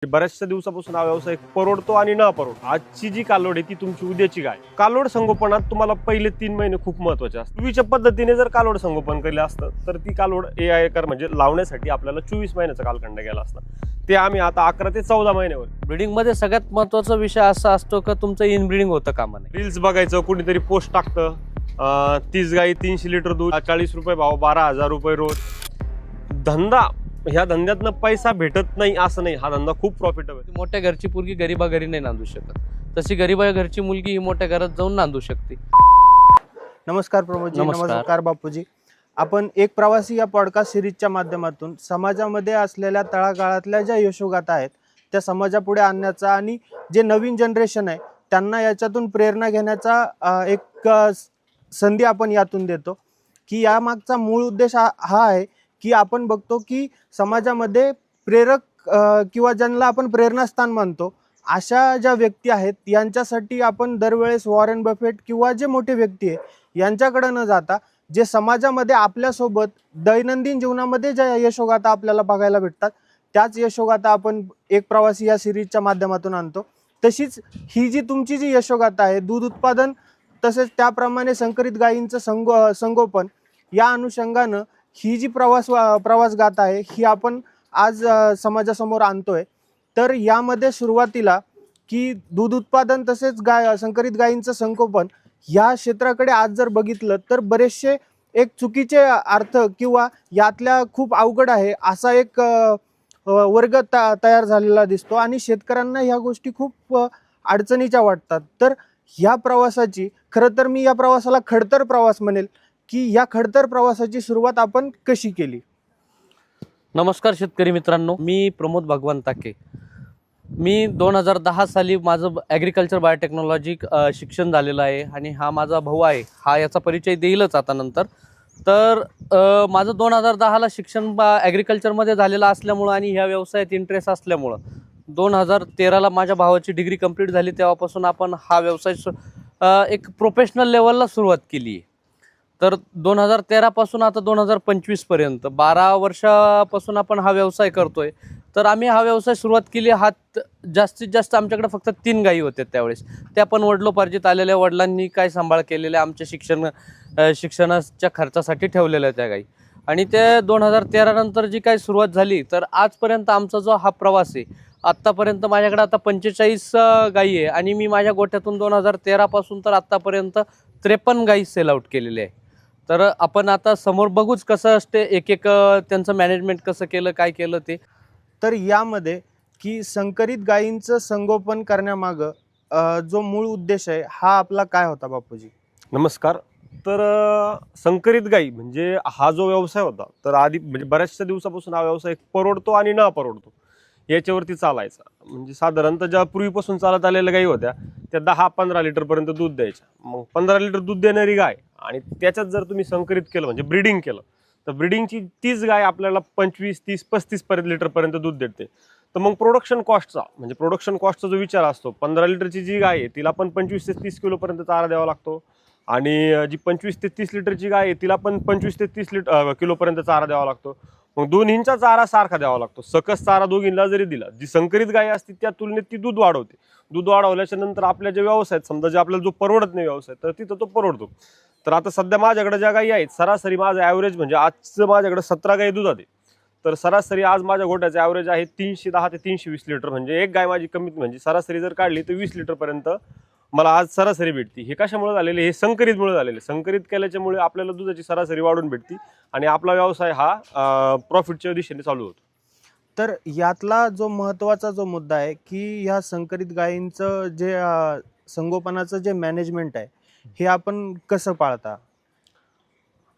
बऱ्याचशा दिवसापासून हा व्यवसाय परवडतो आणि न परवडतो. आजची जी कालोड आहे ती तुमची उद्याची गाय. कालोड संगोपनात तुम्हाला पहिले 3 महिने खूप महत्त्वाचे असतात. पूर्वीच्या पद्धतीने जर कालोड संगोपन केलं असतं तर ती कालोड एकर म्हणजे लावण्यासाठी आपल्याला 24 महिन्याचा कालखंड गेला असता. ते आम्ही आता 11 ते 14 महिन्यावर. ब्रीडिंग मध्ये सगळ्यात महत्त्वाचा विषय असा असतो की तुमचं इनब्रीडिंग होतं कामा नये. रील्स बघायचं, कुणीतरी पोस्ट टाकतं 30 गाई 300 लिटर दूध, 40 रुपये भाव, 12,000 रुपये रोज. धंदा, ह्या धंद्यातनं पैसा भेटत नाही असं नाही, हा धंदा खूप प्रॉफिटेबल आहे. मोठ्या घरची पोरगी गरीबा घरी नाही नांदू शकत, तशी गरीबा घरची मुलगी ही मोठ्या घरात जाऊन नांदू शकते. नमस्कार प्रमोदजी. नमस्कार बापूजी. आपण एक प्रवासी या पॉडकास्ट सिरीजच्या माध्यमातून समाजामध्ये असलेल्या तळागाळातल्या ज्या यशोगाथा आहेत त्या समाजापुढे आणण्याचा आणि जे नवीन जनरेशन आहे त्यांना याच्यातून प्रेरणा घेण्याचा एक संधी आपण यातून देतो. की यामागचा मूळ उद्देश हा आहे की आपण बघतो की समाजामध्ये प्रेरक किंवा ज्यांना आपण प्रेरणास्थान मानतो अशा ज्या व्यक्ती आहेत यांच्यासाठी आपण दरवेळेस वॉरेन बफेट किंवा जे मोठे व्यक्ती आहे यांच्याकडे न जाता जे समाजामध्ये आपल्यासोबत दैनंदिन जीवनामध्ये ज्या यशोगाथा आपल्याला बघायला भेटतात त्याच यशोगाथा आपण एक प्रवासी या सिरीजच्या माध्यमातून आणतो. तशीच ही जी तुमची जी यशोगाथा आहे, दूध उत्पादन तसेच त्याप्रमाणे संकरित गायींचं संगोपन, या अनुषंगानं ही जी प्रवास गाथा आहे ही आपण आज समाजासमोर आणतोय. तर यामध्ये सुरुवातीला की दूध उत्पादन तसेच संकरित गायींचं संगोपन या क्षेत्राकडे आज जर बघितलं तर बरेचसे एक चुकीचे अर्थ किंवा यातल्या खूप अवघड आहे असा एक वर्ग तयार झालेला दिसतो आणि शेतकऱ्यांना ह्या गोष्टी खूप अडचणीच्या वाटतात. तर ह्या प्रवासाची, खरं तर मी या प्रवासाला खडतर प्रवास म्हणेल, की या खडतर प्रवासाची सुरुवात आपण कशी केली. नमस्कार शेतकरी मित्रांनो, मी प्रमोद भगवान ताके. मी 2010 साली माझं ॲग्रिकल्चर बायोटेक्नॉलॉजी शिक्षण झालेलं आहे आणि हा माझा भाऊ आहे, हा याचा परिचय देईलच आता नंतर. तर माझं 2010ला शिक्षण ॲग्रिकल्चरमध्ये झालेलं असल्यामुळं आणि ह्या व्यवसायात इंटरेस्ट असल्यामुळं 2013ला माझ्या भावाची डिग्री कंप्लीट झाली. तेव्हापासून आपण हा व्यवसाय एक प्रोफेशनल लेवलला सुरुवात केली आहे. तर 2013 पासून आता 2025 पर्यंत 12 वर्षापासून आपण हा व्यवसाय करतोय. तर आम्ही हा व्यवसाय सुरुवात केली, जास्तीत जास्त आमच्याकडे फक्त 3 गायी होत्या त्यावेळेस. त्या पण वडिलोपार्जित आलेल्या, वडिलांनी काय सांभाळ केलेल्या आमच्या शिक्षणाच्या खर्चासाठी ठेवलेल्या त्या गायी. आणि ते 2013 नंतर जी काही सुरुवात झाली तर आजपर्यंत आमचा जो हा प्रवास आहे, आत्तापर्यंत माझ्याकडे आता 45 गायी आहे आणि मी माझ्या गोठ्यातून 2013 पासून तर आत्तापर्यंत 53 गायी सेल आउट केलेले आहे. तर आपण आता समोर बघूच कसं असते एक त्यांचं मॅनेजमेंट कसं केलं, काय केलं ते. तर यामध्ये की संकरित गायींचं संगोपन करण्यामागं जो मूळ उद्देश आहे हा आपला काय होता बापूजी. नमस्कार. तर संकरित गाई म्हणजे हा जो व्यवसाय होता तर आधी म्हणजे बऱ्याचशा दिवसापासून हा व्यवसाय परवडतो आणि न परवडतो याच्यावरती चालायचा. म्हणजे साधारणतः ज्या पूर्वीपासून चालत आलेल्या गायी होत्या त्या 10-15 लिटरपर्यंत दूध द्यायच्या. मग 15 लिटर दूध देणारी गाय आणि त्याच्यात जर तुम्ही संकरित केलं म्हणजे ब्रीडिंग केलं तर ब्रीडिंगची तीच गाय आपल्याला 25, 30, 35 लिटरपर्यंत दूध देते. तर मग प्रोडक्शन कॉस्टचा जो विचार असतो, 15 लिटरची जी गाय आहे तिला पण 25 ते 30 किलोपर्यंत चारा द्यावा लागतो आणि जी 25 ते 30 लिटरची गाय आहे तिला पण 25 ते 30 किलोपर्यंत चारा द्यावा लागतो. मग दोन्हींचा चारा सारखा द्यावा लागतो. सकस चारा दोघींना जरी दिला, जी संकरित गाय असते त्या तुलनेत ती दूध वाढवते. दूध वाढवल्याच्या नंतर आपल्या जे व्यवसाय समजा जे आपल्याला जो परवडत नाही व्यवसाय तर तिथं तो परवडतो. तर आता सध्या माझ्याकडे ज्या गायी आहेत सरासरी माझं ॲव्हरेज म्हणजे आजचं माझ्याकडे 17 गायी दूध आहे. तर सरासरी आज माझ्या गोठ्याचं ॲव्हरेज आहे 310 ते 320 लिटर. म्हणजे एक गाय माझी कमीत म्हणजे सरासरी जर काढली तर 20 लिटरपर्यंत मला आज सरासरी भेटते. हे कशामुळे झालेले, हे संकरितमुळे झालेले. संकरित केल्याच्यामुळे आपल्याला दुधाची सरासरी वाढून भेटते आणि आपला व्यवसाय हा प्रॉफिटच्या दिशेने चालू होतो. तर यातला जो महत्त्वाचा जो मुद्दा आहे की ह्या संकरित गायींचं जे संगोपनाचं जे मॅनेजमेंट आहे हे आपण कसं पाळता.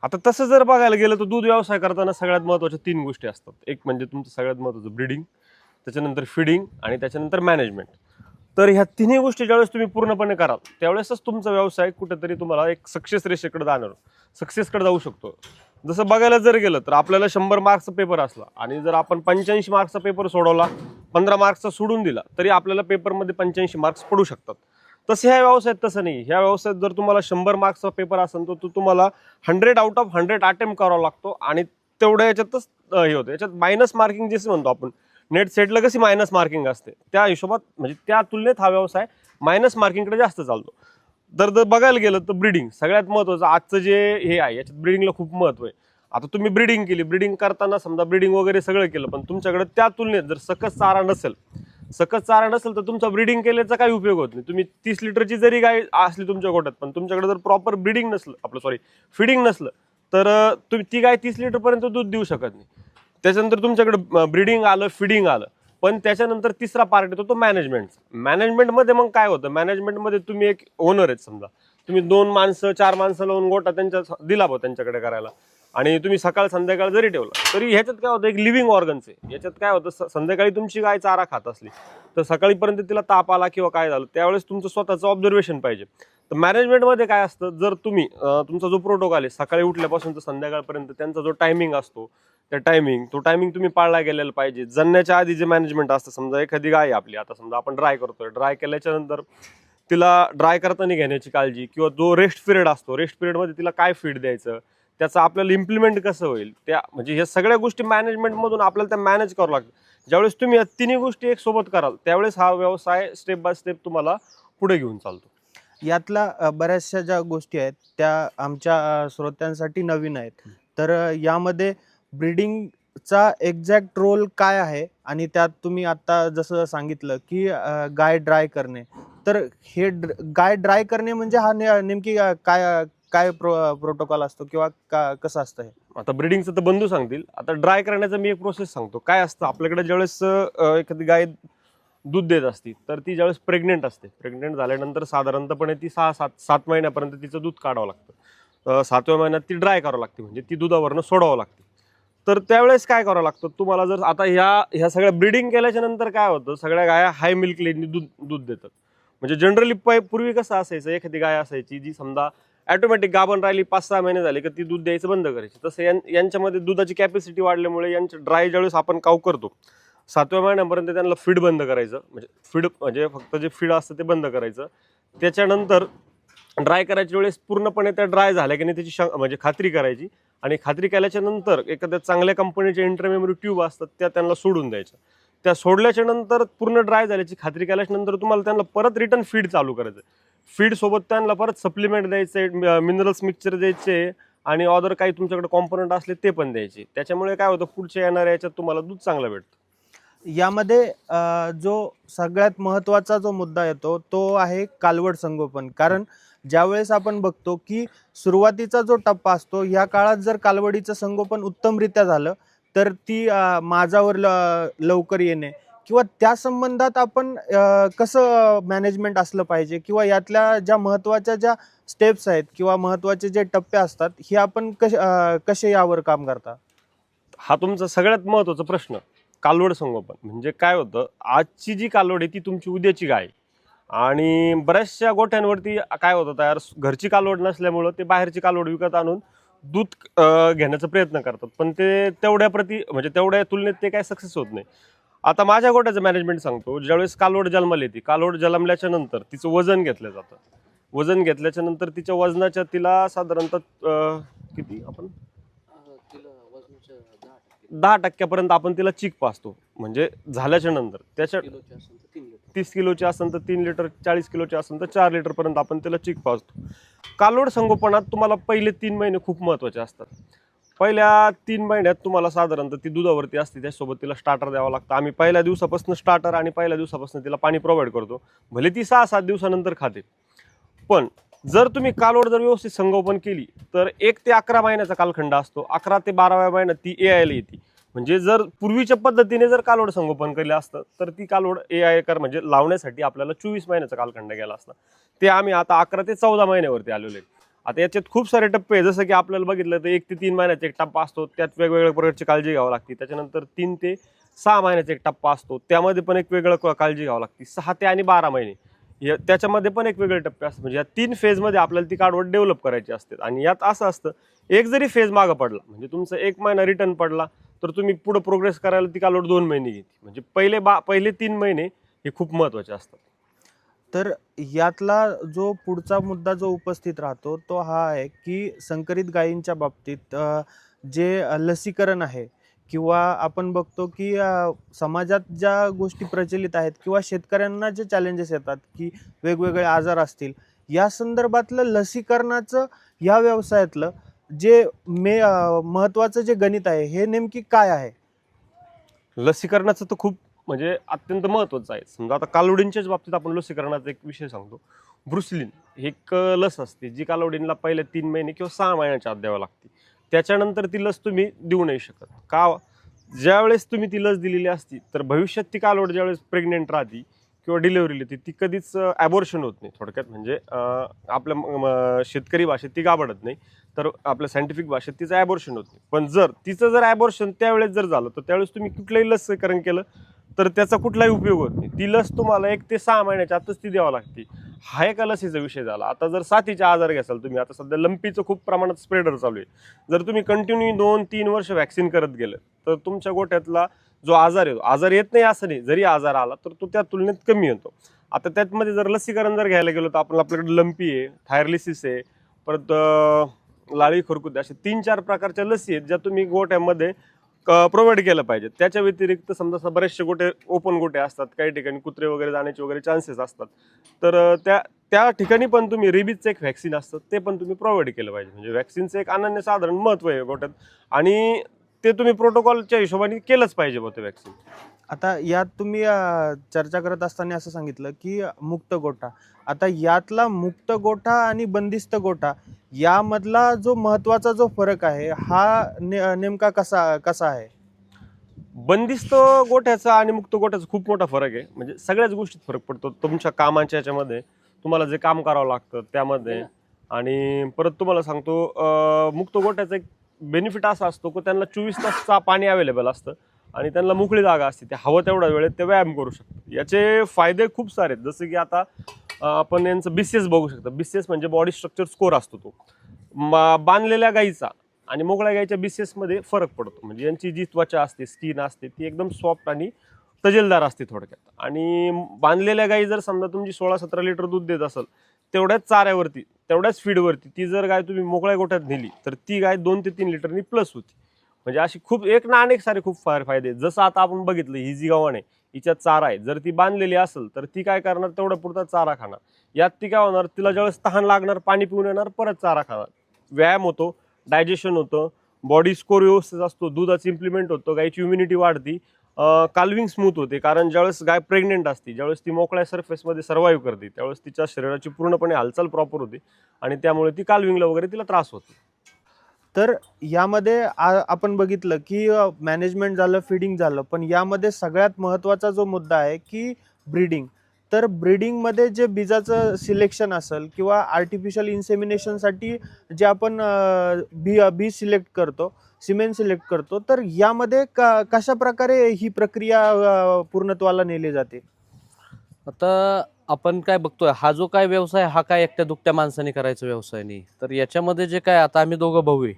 आता तसं जर बघायला गेलं तर दूध व्यवसाय करताना सगळ्यात महत्त्वाच्या 3 गोष्टी असतात. एक म्हणजे तुमचं सगळ्यात महत्त्वाचं ब्रीडिंग, त्याच्यानंतर फिडिंग आणि त्याच्यानंतर मॅनेजमेंट. तर ह्या तिन्ही गोष्टी ज्यावेळेस तुम्ही पूर्णपणे कराल त्यावेळेसच तुमचा व्यवसाय कुठेतरी तुम्हाला एक सक्सेसकडे जाऊ शकतो. जसं बघायला जर गेलं तर आपल्याला 100 मार्क्सचा पेपर असला आणि जर आपण 85 मार्क्सचा पेपर सोडवला, 15 मार्क्सचा सोडून दिला तरी आपल्याला पेपरमध्ये 85 मार्क्स पडू शकतात. तसं ह्या व्यवसायात तसं नाही. ह्या व्यवसायात जर तुम्हाला 100 मार्क्सचा पेपर असेल तर तो तुम्हाला 100 आउट ऑफ 100 अटेम्प्ट करावा लागतो आणि तेवढ्या याच्यातच हे होतं. याच्यात मायनस मार्किंग जे म्हणतो आपण, नेट सेटला कशी मायनस मार्किंग असते त्या हिशोबात म्हणजे त्या तुलनेत हा व्यवसाय मायनस मार्किंगकडे जास्त चालतो. जर बघायला गेलं तर ब्रीडिंग सगळ्यात महत्त्वाचं आजचं जे हे आहे याच्यात ब्रीडिंगला खूप महत्त्व आहे. आता तुम्ही ब्रीडिंग केली, ब्रीडिंग करताना समजा ब्रीडिंग वगैरे सगळं केलं, पण तुमच्याकडे त्या तुलनेत जर सकस चारा नसेल तर तुमचा ब्रीडिंग केल्याचा काही उपयोग होत नाही. तुम्ही 30 लिटरची जरी गाय असली तुमच्या गोठ्यात, पण तुमच्याकडे जर प्रॉपर ब्रीडिंग नसलं फिडिंग नसलं तर तुम्ही ती गाय 30 लिटरपर्यंत दूध देऊ शकत नाही. त्याच्यानंतर तुमच्याकडे ब्रीडिंग आलं, फिडिंग आलं, पण त्याच्यानंतर तिसरा पार्ट येतो तो मॅनेजमेंट. मॅनेजमेंटमध्ये मग काय होतं, मॅनेजमेंटमध्ये तुम्ही एक ओनर आहेत, समजा तुम्ही 2 माणसं 4 माणसं लावून गोठा त्यांच्या दिला त्यांच्याकडे करायला, आणि तुम्ही सकाळ संध्याकाळ जरी ठेवला तरी ह्याच्यात काय होतं, एक लिव्हिंग ऑर्गन्स आहे. याच्यात काय होतं, संध्याकाळी तुमची गाय चारा खात असली तर सकाळीपर्यंत तिला ताप आला किंवा काय झालं त्यावेळेस तुमचं स्वतःचं ऑब्झर्वेशन पाहिजे. तर मॅनेजमेंटमध्ये काय असतं, जर तुम्ही तुमचा जो प्रोटोकॉल आहे सकाळी उठल्यापासून तर संध्याकाळपर्यंत त्यांचा जो टायमिंग असतो तो टायमिंग तुम्ही पाळला गेलेला पाहिजे. जणण्याच्या आधी जे मॅनेजमेंट असतं, समजा एखादी गाय आहे आपली, आता समजा आपण ड्राय करतोय, ड्राय केल्याच्या नंतर तिला ड्राय करताना घेण्याची काळजी, किंवा जो रेस्ट पिरियड असतो रेस्ट पिरियडमध्ये तिला काय फीड द्यायचं, त्याचं आपल्याला इम्प्लिमेंट कसं होईल, त्या म्हणजे ह्या सगळ्या गोष्टी मॅनेजमेंटमधून आपल्याला त्या मॅनेज करावं लागतं. ज्यावेळेस तुम्ही या तिन्ही गोष्टी एक सोबत कराल त्यावेळेस हा व्यवसाय स्टेप बाय स्टेप तुम्हाला पुढे घेऊन चालतो. यातला बऱ्याचशा ज्या गोष्टी आहेत त्या आमच्या श्रोत्यांसाठी नवीन आहेत. तर यामध्ये ब्रीडिंगचा एक्झॅक्ट रोल काय आहे, आणि त्यात तुम्ही आता जसं सांगितलं की गाय ड्राय करणे, तर हे गाय ड्राय करणे म्हणजे हा नेमकी काय काय प्रोटोकॉल असतो किंवा कसं असतं हे? आता ब्रीडिंगचं तर बंधू सांगतील. आता ड्राय करण्याचा मी एक प्रोसेस सांगतो. काय असतं आपल्याकडे, ज्यावेळेस एखादी गाय दूध देत असती तर ती ज्यावेळेस प्रेग्नेंट असते, प्रेग्नेंट झाल्यानंतर साधारणतपणे ती 6-7 महिन्यापर्यंत तिचं दूध काढावं लागतं. 7व्या महिन्यात ती ड्राय करावं लागते, म्हणजे ती दुधावरनं सोडावं लागते. तर त्यावेळेस काय करावं लागतं तुम्हाला, जर आता ह्या सगळ्या ब्रीडिंग केल्याच्या नंतर काय होतं, सगळ्या गाया हाय मिल्क लेननी दूध देतात. म्हणजे जनरली पूर्वी कसं असायचं, एखादी गाय असायची जी समजा ऑटोमॅटिक गाभण राहिली, 5-6 महिने झाले की ती दूध द्यायचं बंद करायची. तसं यांच्यामध्ये दुधाची कॅपॅसिटी वाढल्यामुळे यांच्या ड्राय ज्यावेळेस आपण काव करतो 7व्या महिन्यापर्यंत त्यांना फीड बंद करायचं, म्हणजे फक्त जे फीड असतं ते बंद करायचं. त्याच्यानंतर ड्राय करायच्या वेळेस पूर्णपणे त्या ड्राय झाल्या की नाही त्याची म्हणजे खात्री करायची, आणि खात्री केल्याच्या नंतर एखाद्या चांगल्या कंपनीचे इंटरमेमरी ट्यूब असतात त्या त्यांना सोडून द्यायच्या. त्या सोडल्याच्या नंतर पूर्ण ड्राय झाल्याची खात्री केल्याच्या नंतर तुम्हाला त्यांना परत रिटर्न फीड चालू करायचं. फीड सोबत त्यांना परत सप्लिमेंट द्यायचे, मिनरल्स मिक्सचर द्यायचे, आणि अदर काही तुमच्याकडे कॉम्पोनंट असले ते पण द्यायचे. त्याच्यामुळे काय होतं, पुढच्या येणाऱ्या याच्यात तुम्हाला दूध चांगलं भेटतं. यामध्ये जो सगळ्यात महत्त्वाचा जो मुद्दा येतो तो आहे कालवड संगोपन. कारण ज्यावेळेस आपण बघतो की सुरुवातीचा जो टप्पा असतो, या काळात जर कालवडीचं संगोपन उत्तमरित्या झालं तर ती माझावर लवकर येणे, किंवा त्या संबंधात आपण कसं मॅनेजमेंट असलं पाहिजे, किंवा यातल्या ज्या महत्त्वाच्या ज्या स्टेप्स आहेत किंवा महत्त्वाचे जे टप्पे असतात हे आपण कसे यावर काम करता? हा तुमचा सगळ्यात महत्त्वाचा प्रश्न. कालवड संगोपन म्हणजे काय होतं, आजची जी कालवड आहे ती तुमची उद्याची गाय, आणि बऱ्याचशा गोठ्यांवरती काय होतं, तयार घरची कालवड नसल्यामुळं ते बाहेरची कालवड विकत आणून दूध घेण्याचा प्रयत्न करतात, पण ते तेवढ्या तुलनेत ते काय सक्सेस होत नाही. आता माझ्या गोठ्याचं मॅनेजमेंट सांगतो. ज्यावेळेस कालवड जन्माला येते, कालवड जन्मल्याच्या नंतर तिचं वजन घेतलं जातं. वजन घेतल्याच्या नंतर तिच्या वजनाच्या तिला साधारणतः किती आपण 10% आपण तिला चीक पाजतो. म्हणजे झाल्याच्या नंतर त्याच्या 30 किलोची असेल तर 3 लिटर, 40 किलोची असेल तर 4 लिटरपर्यंत आपण तिला चीक पाजतो. कालवड संगोपनात तुम्हाला पहिले 3 महिने खूप महत्त्वाचे असतात. पहिल्या 3 महिन्यात तुम्हाला साधारणतः ती दुधावरती असते, त्यासोबत तिला स्टार्टर द्यावं लागतं. आम्ही पहिल्या दिवसापासून स्टार्टर आणि पहिल्या दिवसापासून तिला पाणी प्रोव्हाइड करतो. भले ती 6-7 दिवसानंतर खाते, पण जर तुम्ही कालवड व्यवस्थित संगोपन केली तर 1 ते 11 महिन्याचा कालखंड असतो. 11 ते 12व्या महिन्यात ती AIला येते. म्हणजे जर पूर्वीच्या पद्धतीने जर कालवड संगोपन केलं असतं तर ती कालवड AI म्हणजे लावण्यासाठी आपल्याला 24 महिन्याचा कालखंड गेला असता. ते आम्ही आता 11 ते 14 महिन्यावरती आलेलो आहे. आता याच्यात खूप सारे टप्पे आहे, जसं की आपल्याला बघितलं तर 1 ते 3 महिन्याचा एक टप्पा असतो, त्यात वेगवेगळ्या प्रकारची काळजी घ्यावी लागते. त्याच्यानंतर 3 ते 6 महिन्याचा एक टप्पा असतो, त्यामध्ये पण एक वेगळं काळजी घ्यावी लागते. 6 ते आणि 12 महिने त्याच्यामध्ये पण एक वेगळे टप्पे असतात. म्हणजे या 3 फेजमध्ये आपल्याला ती कालवड डेव्हलप करायची असते. आणि यात असं असतं, एक जरी फेज मागं पडला, म्हणजे तुमचा 1 महिना रिटर्न पडला, तर तुम्ही पुढे प्रोग्रेस करायला ती कालवड 2 महिने घेते. म्हणजे पहिले 3 महिने हे खूप महत्त्वाचे असतात. तर यातला जो पुढचा मुद्दा जो उपस्थित राहतो तो हा आहे की संकरित गायींच्या बाबतीत जे लसीकरण आहे किंवा आपण बघतो की समाजात ज्या गोष्टी प्रचलित आहेत किंवा शेतकऱ्यांना जे चॅलेंजेस येतात की वेगवेगळे आजार असतील, या संदर्भातलं लसीकरणाचं या व्यवसायातलं जे महत्त्वाचं जे गणित आहे हे नेमकी काय आहे? लसीकरणाचं तर खूप म्हणजे अत्यंत महत्त्वाचं आहे. समजा आता कालवडींच्याच बाबतीत आपण लसीकरणाचा एक विषय सांगतो. ब्रुसलिन ही एक लस असते जी कालवडींना पहिले 3 महिने किंवा 6 महिन्याच्या आत द्यावी लागते. त्याच्यानंतर ती लस तुम्ही देऊ नाही शकत. का? ज्यावेळेस तुम्ही ती लस दिलेली असती तर भविष्यात ती कालवड ज्यावेळेस प्रेग्नेंट राहते किंवा डिलिव्हरीला येते ती कधीच ॲबॉर्शन होत नाही. थोडक्यात म्हणजे आपल्या शेतकरी भाषेत ती गाभडत नाही, तर आपल्या सायंटिफिक भाषेत तिचं ॲबॉर्शन होत नाही. पण तिचं जर ॲबॉर्शन त्यावेळेस जर झालं तर त्यावेळेस तुम्ही कुठलंही लसीकरण केलं तर त्याचा कुठलाही उपयोग होत नाही. ती लस तुम्हाला 1 ते 6 महिन्याच्या आतच ती द्यावी लागते. हा एका लसीचा विषय झाला. आता जर साथीचे आजार घ्याल तुम्ही, आता सध्या लंपीचं खूप प्रमाणात स्प्रेडर चालू आहे. जर तुम्ही कंटिन्यू 2-3 वर्ष व्हॅक्सिन करत गेलं तर तुमच्या गोठ्यातला जो आजार येतो, आजार येत नाही असं नाही, जरी आजार आला तर तो त्या तुलनेत कमी येतो. आता त्यामध्ये जर लसीकरण जर घ्यायला गेलो तर आपल्याकडे लंपी आहे, थायरलिसिस आहे, परत लाळी खरकुते, असे 3-4 प्रकारच्या लसी आहेत ज्या तुम्ही गोठ्यामध्ये प्रोव्हाइड केलं पाहिजे. त्याच्या व्यतिरिक्त समजा बरेचसे गोटे ओपन गोटे असतात, काही ठिकाणी कुत्रे वगैरे जाण्याचे वगैरे चान्सेस असतात, तर त्या ठिकाणी पण तुम्ही रेबीजचं एक व्हॅक्सिन असतं ते पण तुम्ही प्रोव्हाइड केलं पाहिजे. म्हणजे व्हॅक्सिनचं एक अनन्यसाधारण महत्त्व आहे गोठ्यात आणि ते तुम्ही प्रोटोकॉलच्या हिशोबाने केलंच पाहिजे ते व्हॅक्सिन. आता यात तुम्ही चर्चा करत असताना असं सांगितलं की मुक्त गोठा. आता यातला मुक्त गोठा आणि बंदिस्त गोठा यामधला जो महत्त्वाचा जो फरक आहे हा नेमका कसा आहे? बंदिस्त गोठ्याचा आणि मुक्त गोठ्याचा खूप मोठा फरक आहे. म्हणजे सगळ्याच गोष्टीत फरक पडतो. तुमच्या कामाच्या याच्यामध्ये तुम्हाला जे काम करावं लागतं त्यामध्ये. आणि परत तुम्हाला सांगतो मुक्त गोठ्याचा एक बेनिफिट असा असतो की त्यांना 24 तासचा पाणी अवेलेबल असतं आणि त्यांना मोकळी जागा असते. ते हवं तेवढ्या वेळेत ते व्यायाम करू शकतात. याचे फायदे खूप सारे आहेत. जसं की आता आपण यांचं BCS बघू शकतो. BCS म्हणजे बॉडी स्ट्रक्चर स्कोर असतो. तो बांधलेल्या गाईचा आणि मोकळ्या गाईच्या BCS मध्ये फरक पडतो. म्हणजे यांची जी त्वचा असते, स्किन असते, ती एकदम सॉफ्ट आणि तजेलदार असते थोडक्यात. आणि बांधलेल्या गाई जर समजा तुमची 16-17 लिटर दूध देत असेल तेवढ्याच चाऱ्यावरती, तेवढ्याच फीडवरती ती जर गाय तुम्ही मोकळ्या गोठ्यात नेली तर ती गाय 2 ते 3 लिटरनी प्लस होती. म्हणजे अशी खूप एक ना अनेक सारे खूप फायदे आहेत. जसं आता आपण बघितलं ही जी गव्हाण आहे हिच्यात चारा आहे, जर ती बांधलेली असेल तर ती काय करणार, तेवढा पुरता चारा खाणार. यात ती काय होणार, तिला ज्यावेळेस तहान लागणार पाणी पिऊन येणार, परत चारा खाणार. व्यायाम होतो, डायजेशन होतं, बॉडी स्कोर व्यवस्थित असतो, दुधाचं इम्प्लिमेंट होतं, गायची इम्युनिटी वाढती, काल्विंग स्मूथ होते. कारण ज्यावेळेस गाय प्रेग्नेंट असते, ज्यावेळेस ती मोकळ्या सरफेसमध्ये सर्व्हाइव्ह करते त्यावेळेस तिच्या शरीराची पूर्णपणे हालचाल प्रॉपर होते आणि त्यामुळे ती काल्विंगला वगैरे तिला त्रास होतो. तर यामध्ये आपण बघितलं की मॅनेजमेंट झालं, फिडिंग झालं, पण यामध्ये सगळ्यात महत्त्वाचा जो मुद्दा आहे की ब्रीडिंग. तर ब्रीडिंगमध्ये जे बिजाचं सिलेक्शन असेल किंवा आर्टिफिशियल इन्सेमिनेशनसाठी जे आपण बी सिलेक्ट करतो, सिमेन सिलेक्ट करतो, तर यामध्ये कशा प्रकारे ही प्रक्रिया पूर्णत्वाला नेली जाते? आता आपण काय बघतोय, हा जो काय व्यवसाय हा काय एकट्या दुकट्या माणसाने करायचा व्यवसाय नाही. तर याच्यामध्ये जे काय, आता आम्ही दोघं भाऊ आहे,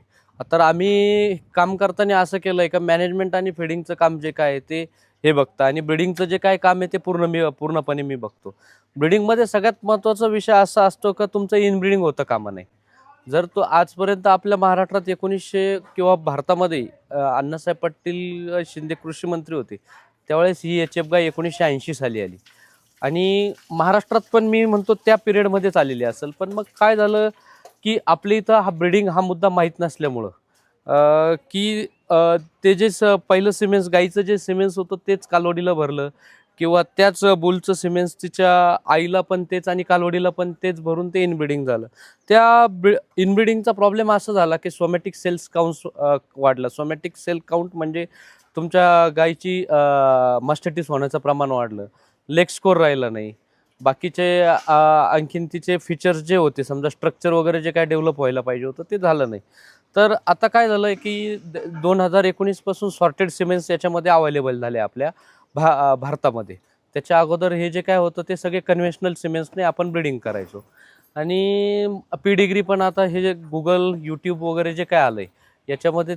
तर आम्ही काम करताना असं केलंय का मॅनेजमेंट आणि फिडिंगचं काम जे काय ते हे बघतं आणि ब्रीडिंगचं जे काय काम आहे ते पूर्णपणे मी बघतो. ब्रीडिंगमध्ये सगळ्यात महत्त्वाचा विषय असा असतो का तुमचं इनब्रीडिंग होतं कामा नये. जर तो आजपर्यंत आपल्या महाराष्ट्रात 1900 किंवा भारतामध्ये अण्णासाहेब पाटील शिंदे कृषी मंत्री होते त्यावेळेस ही HF गाय 1980 साली आली आणि महाराष्ट्रात पण मी म्हणतो त्या पिरियडमध्येच आलेली असेल. पण मग काय झालं की आपल्या इथं हा ब्रीडिंग हा मुद्दा माहीत नसल्यामुळं की ते जे पहिलं सिमेंट्स गाईचं जे सिमेंट्स होतं तेच कालवडीला भरलं किंवा त्याच बुलचं सिमेंट्स तिच्या आईला पण तेच आणि कालवडीला पण तेच भरून ते इनब्रीडिंग झालं. त्या इनब्रीडिंगचा प्रॉब्लेम असा झाला की सोमॅटिक सेल्स काउंट वाढला. सोमॅटिक सेल काउंट म्हणजे तुमच्या गायची मस्टॅटिस होण्याचं प्रमाण वाढलं, लेग स्कोर राहिला नाही, बाकीचे आणखीन तिचे फीचर्स जे होते समजा स्ट्रक्चर वगैरे जे काय डेव्हलप व्हायला पाहिजे होतं ते झालं नाही. तर आता काय झालं आहे की 2019 पासून सॉर्टेड सिमेंट्स याच्यामध्ये अवेलेबल झाले आपल्या भारतामध्ये. त्याच्या अगोदर हे जे काय होतं ते सगळे कन्व्हेन्शनल सिमेंट्सने आपण ब्रीडिंग करायचो. आणि पीडिग्री पण आता हे जे गुगल, यूट्यूब वगैरे जे काय आलं आहे याच्यामध्ये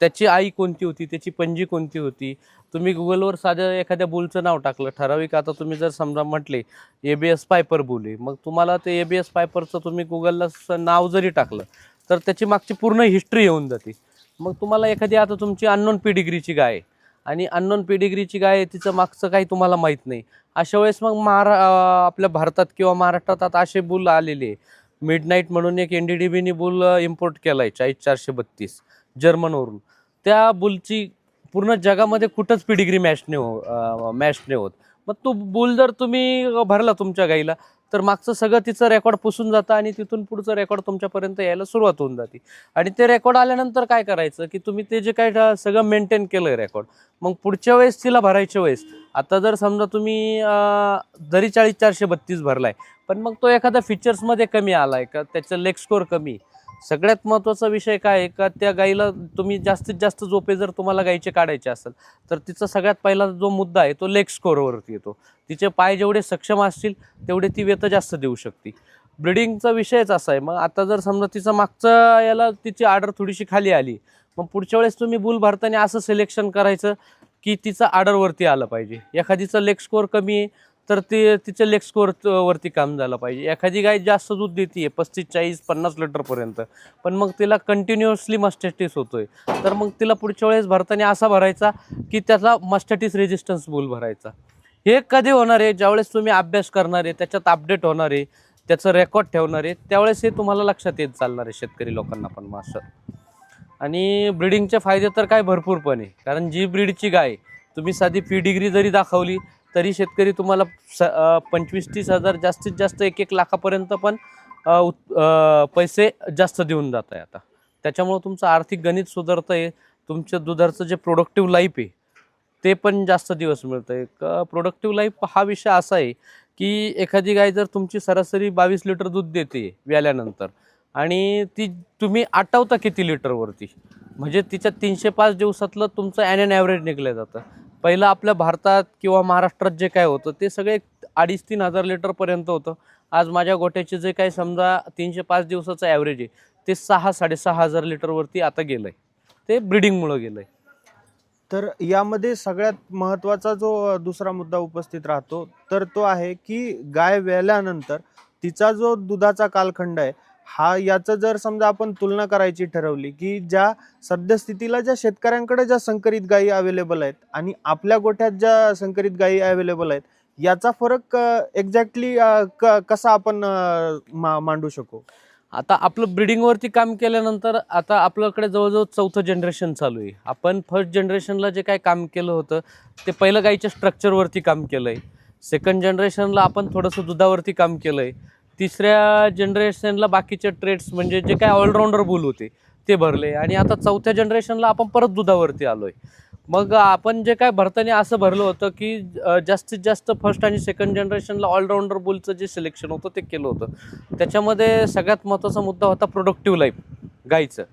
त्याची आई कोणती होती, त्याची पंजी कोणती होती, तुम्ही गुगलवर साध्या एखाद्या बुलचं नाव टाकलं ठराविक, आता तुम्ही जर समजा म्हटले ABS पायपर बुल आहे, मग तुम्हाला ते ABS पायपरचं तुम्ही गुगलला नाव जरी टाकलं तर त्याची मागची पूर्ण हिस्ट्री येऊन जाते मग तुम्हाला एखादी आता तुमची अननोन पेडिग्रीची गाय आहे आणि अननोन पेडिग्रीची गाय आहे, तिचं मागचं काही तुम्हाला माहीत नाही, अशा वेळेस मग आपल्या भारतात किंवा महाराष्ट्रात आता असे बुल आलेले आहे. मिडनाईट म्हणून एक NDDB बुल इम्पोर्ट केला आहे 40432 जर्मनवरून. त्या बुलची पूर्ण जगामध्ये कुठंच पेडिग्री मॅच नाही होत. मग तो बुल जर तुम्ही भरला तुमच्या गाईला तर मागचं सगळं तिचं रेकॉर्ड पुसून जातं आणि तिथून पुढचं रेकॉर्ड तुमच्यापर्यंत यायला सुरुवात होऊन जाते. आणि ते रेकॉर्ड आल्यानंतर काय करायचं की तुम्ही ते जे काय सगळं मेंटेन केलं आहे रेकॉर्ड, मग पुढच्या वेळेस तिला भरायच्या वेळेस आता जर समजा तुम्ही जरी 40432 भरलाय पण मग तो एखादा फीचर्समध्ये कमी आलाय का, त्याचं लेग स्कोअर कमी, सगळ्यात महत्त्वाचा विषय काय आहे का त्या गाईला तुम्ही जास्तीत जास्त झोपे जर तुम्हाला गाईचे काढायचे असेल तर तिचा सगळ्यात पहिला जो मुद्दा आहे तो लेग स्कोअरवरती येतो. तिचे पाय जेवढे सक्षम असतील तेवढे ती वेत जास्त देऊ शकते. ब्रिडिंगचा विषयच असा आहे. मग आता जर समजा तिचं मागचं याला तिची ऑर्डर थोडीशी खाली आली, मग पुढच्या वेळेस तुम्ही बुल भरताना असं सिलेक्शन करायचं की तिचं ऑर्डरवरती आलं पाहिजे. एखादीचं लेग स्कोअर कमी आहे तर तिचं लेग स्कोअर वरती काम झालं पाहिजे. एखादी गाय जास्त दूध देते 35, 40, 50 लिटरपर्यंत, पण मग तिला कंटिन्युअसली मस्टॅटिस होतोय, तर मग तिला पुढच्या वेळेस भरताना असा भरायचा की त्याचा मस्टॅटिस रेजिस्टन्स बुल भरायचा. हे कधी होणार आहे, ज्यावेळेस तुम्ही अभ्यास करणार आहे, त्याच्यात अपडेट होणार आहे, त्याचं रेकॉर्ड ठेवणार आहे, त्यावेळेस हे तुम्हाला लक्षात येत चालणार आहे शेतकरी लोकांना पण मास्टर. आणि ब्रीडिंगचे फायदे तर काय भरपूर पण आहे, कारण जी ब्रीडची गाय तुम्ही साधी पेडिग्री जरी दाखवली तरी शेतकरी तुम्हाला 25-30 हजार जास्तीत जास्त 1-1 लाखापर्यंत पण पैसे जास्त देऊन जात आहे आता. त्याच्यामुळं तुमचं आर्थिक गणित सुधारतं आहे, तुमच्या दुधाचं जे प्रोडक्टिव्ह लाईफ आहे ते पण जास्त दिवस मिळतं आहे. प्रोडक्टिव्ह लाईफ हा विषय असा आहे की एखादी गाय जर तुमची सरासरी 22 लिटर दूध देते व्याल्यानंतर आणि ती तुम्ही आठवता किती लिटरवरती, म्हणजे तिच्या 305 दिवसातलं तुमचं ॲन ॲव्हरेज निघलं जातं. पहिलं आपल्या भारतात किंवा महाराष्ट्रात जे काय होतं ते सगळे 2,500-3 हजार लिटरपर्यंत होतं. आज माझ्या गोट्याचे जे काय समजा 305 दिवसाचं ॲव्हरेज आहे ते 6-6.5 हजार लिटरवरती आता गेलं आहे. ते ब्रिडिंगमुळं गेलं आहे. तर यामध्ये सगळ्यात महत्त्वाचा जो दुसरा मुद्दा उपस्थित राहतो तर तो आहे की गाय व्याल्यानंतर तिचा जो दुधाचा कालखंड आहे हा, याचं जर समजा आपण तुलना करायची ठरवली की ज्या सद्यस्थितीला ज्या शेतकऱ्यांकडे ज्या संकरित गायी अवेलेबल आहेत आणि आपल्या गोठ्यात ज्या संकरित गायी अवेलेबल आहेत, याचा फरक एक्झॅक्टली कसा आपण मांडू शकू? आता आपलं ब्रिडिंगवरती काम केल्यानंतर आता आपल्याकडे जवळजवळ 4थं जनरेशन चालू आहे. आपण फर्स्ट जनरेशनला जे काय काम केलं होतं ते पहिलं गाईच्या स्ट्रक्चरवरती काम केलं आहे. सेकंड जनरेशनला आपण थोडंसं दुधावरती काम केलं आहे. तिसऱ्या जनरेशनला बाकीचे ट्रेड्स म्हणजे जे काय ऑलराऊंडर बुल होते ते भरले आणि आता 4थ्या जनरेशनला आपण परत दुधावरती आलो आहे. मग आपण जे काय भरताना असं भरलं होतं की जास्तीत जास्त फर्स्ट आणि सेकंड जनरेशनला ऑलराऊंडर बुलचं जे सिलेक्शन होतं ते केलं होतं. त्याच्यामध्ये सगळ्यात महत्त्वाचा मुद्दा होता प्रोडक्टिव्ह लाईफ गाईचं.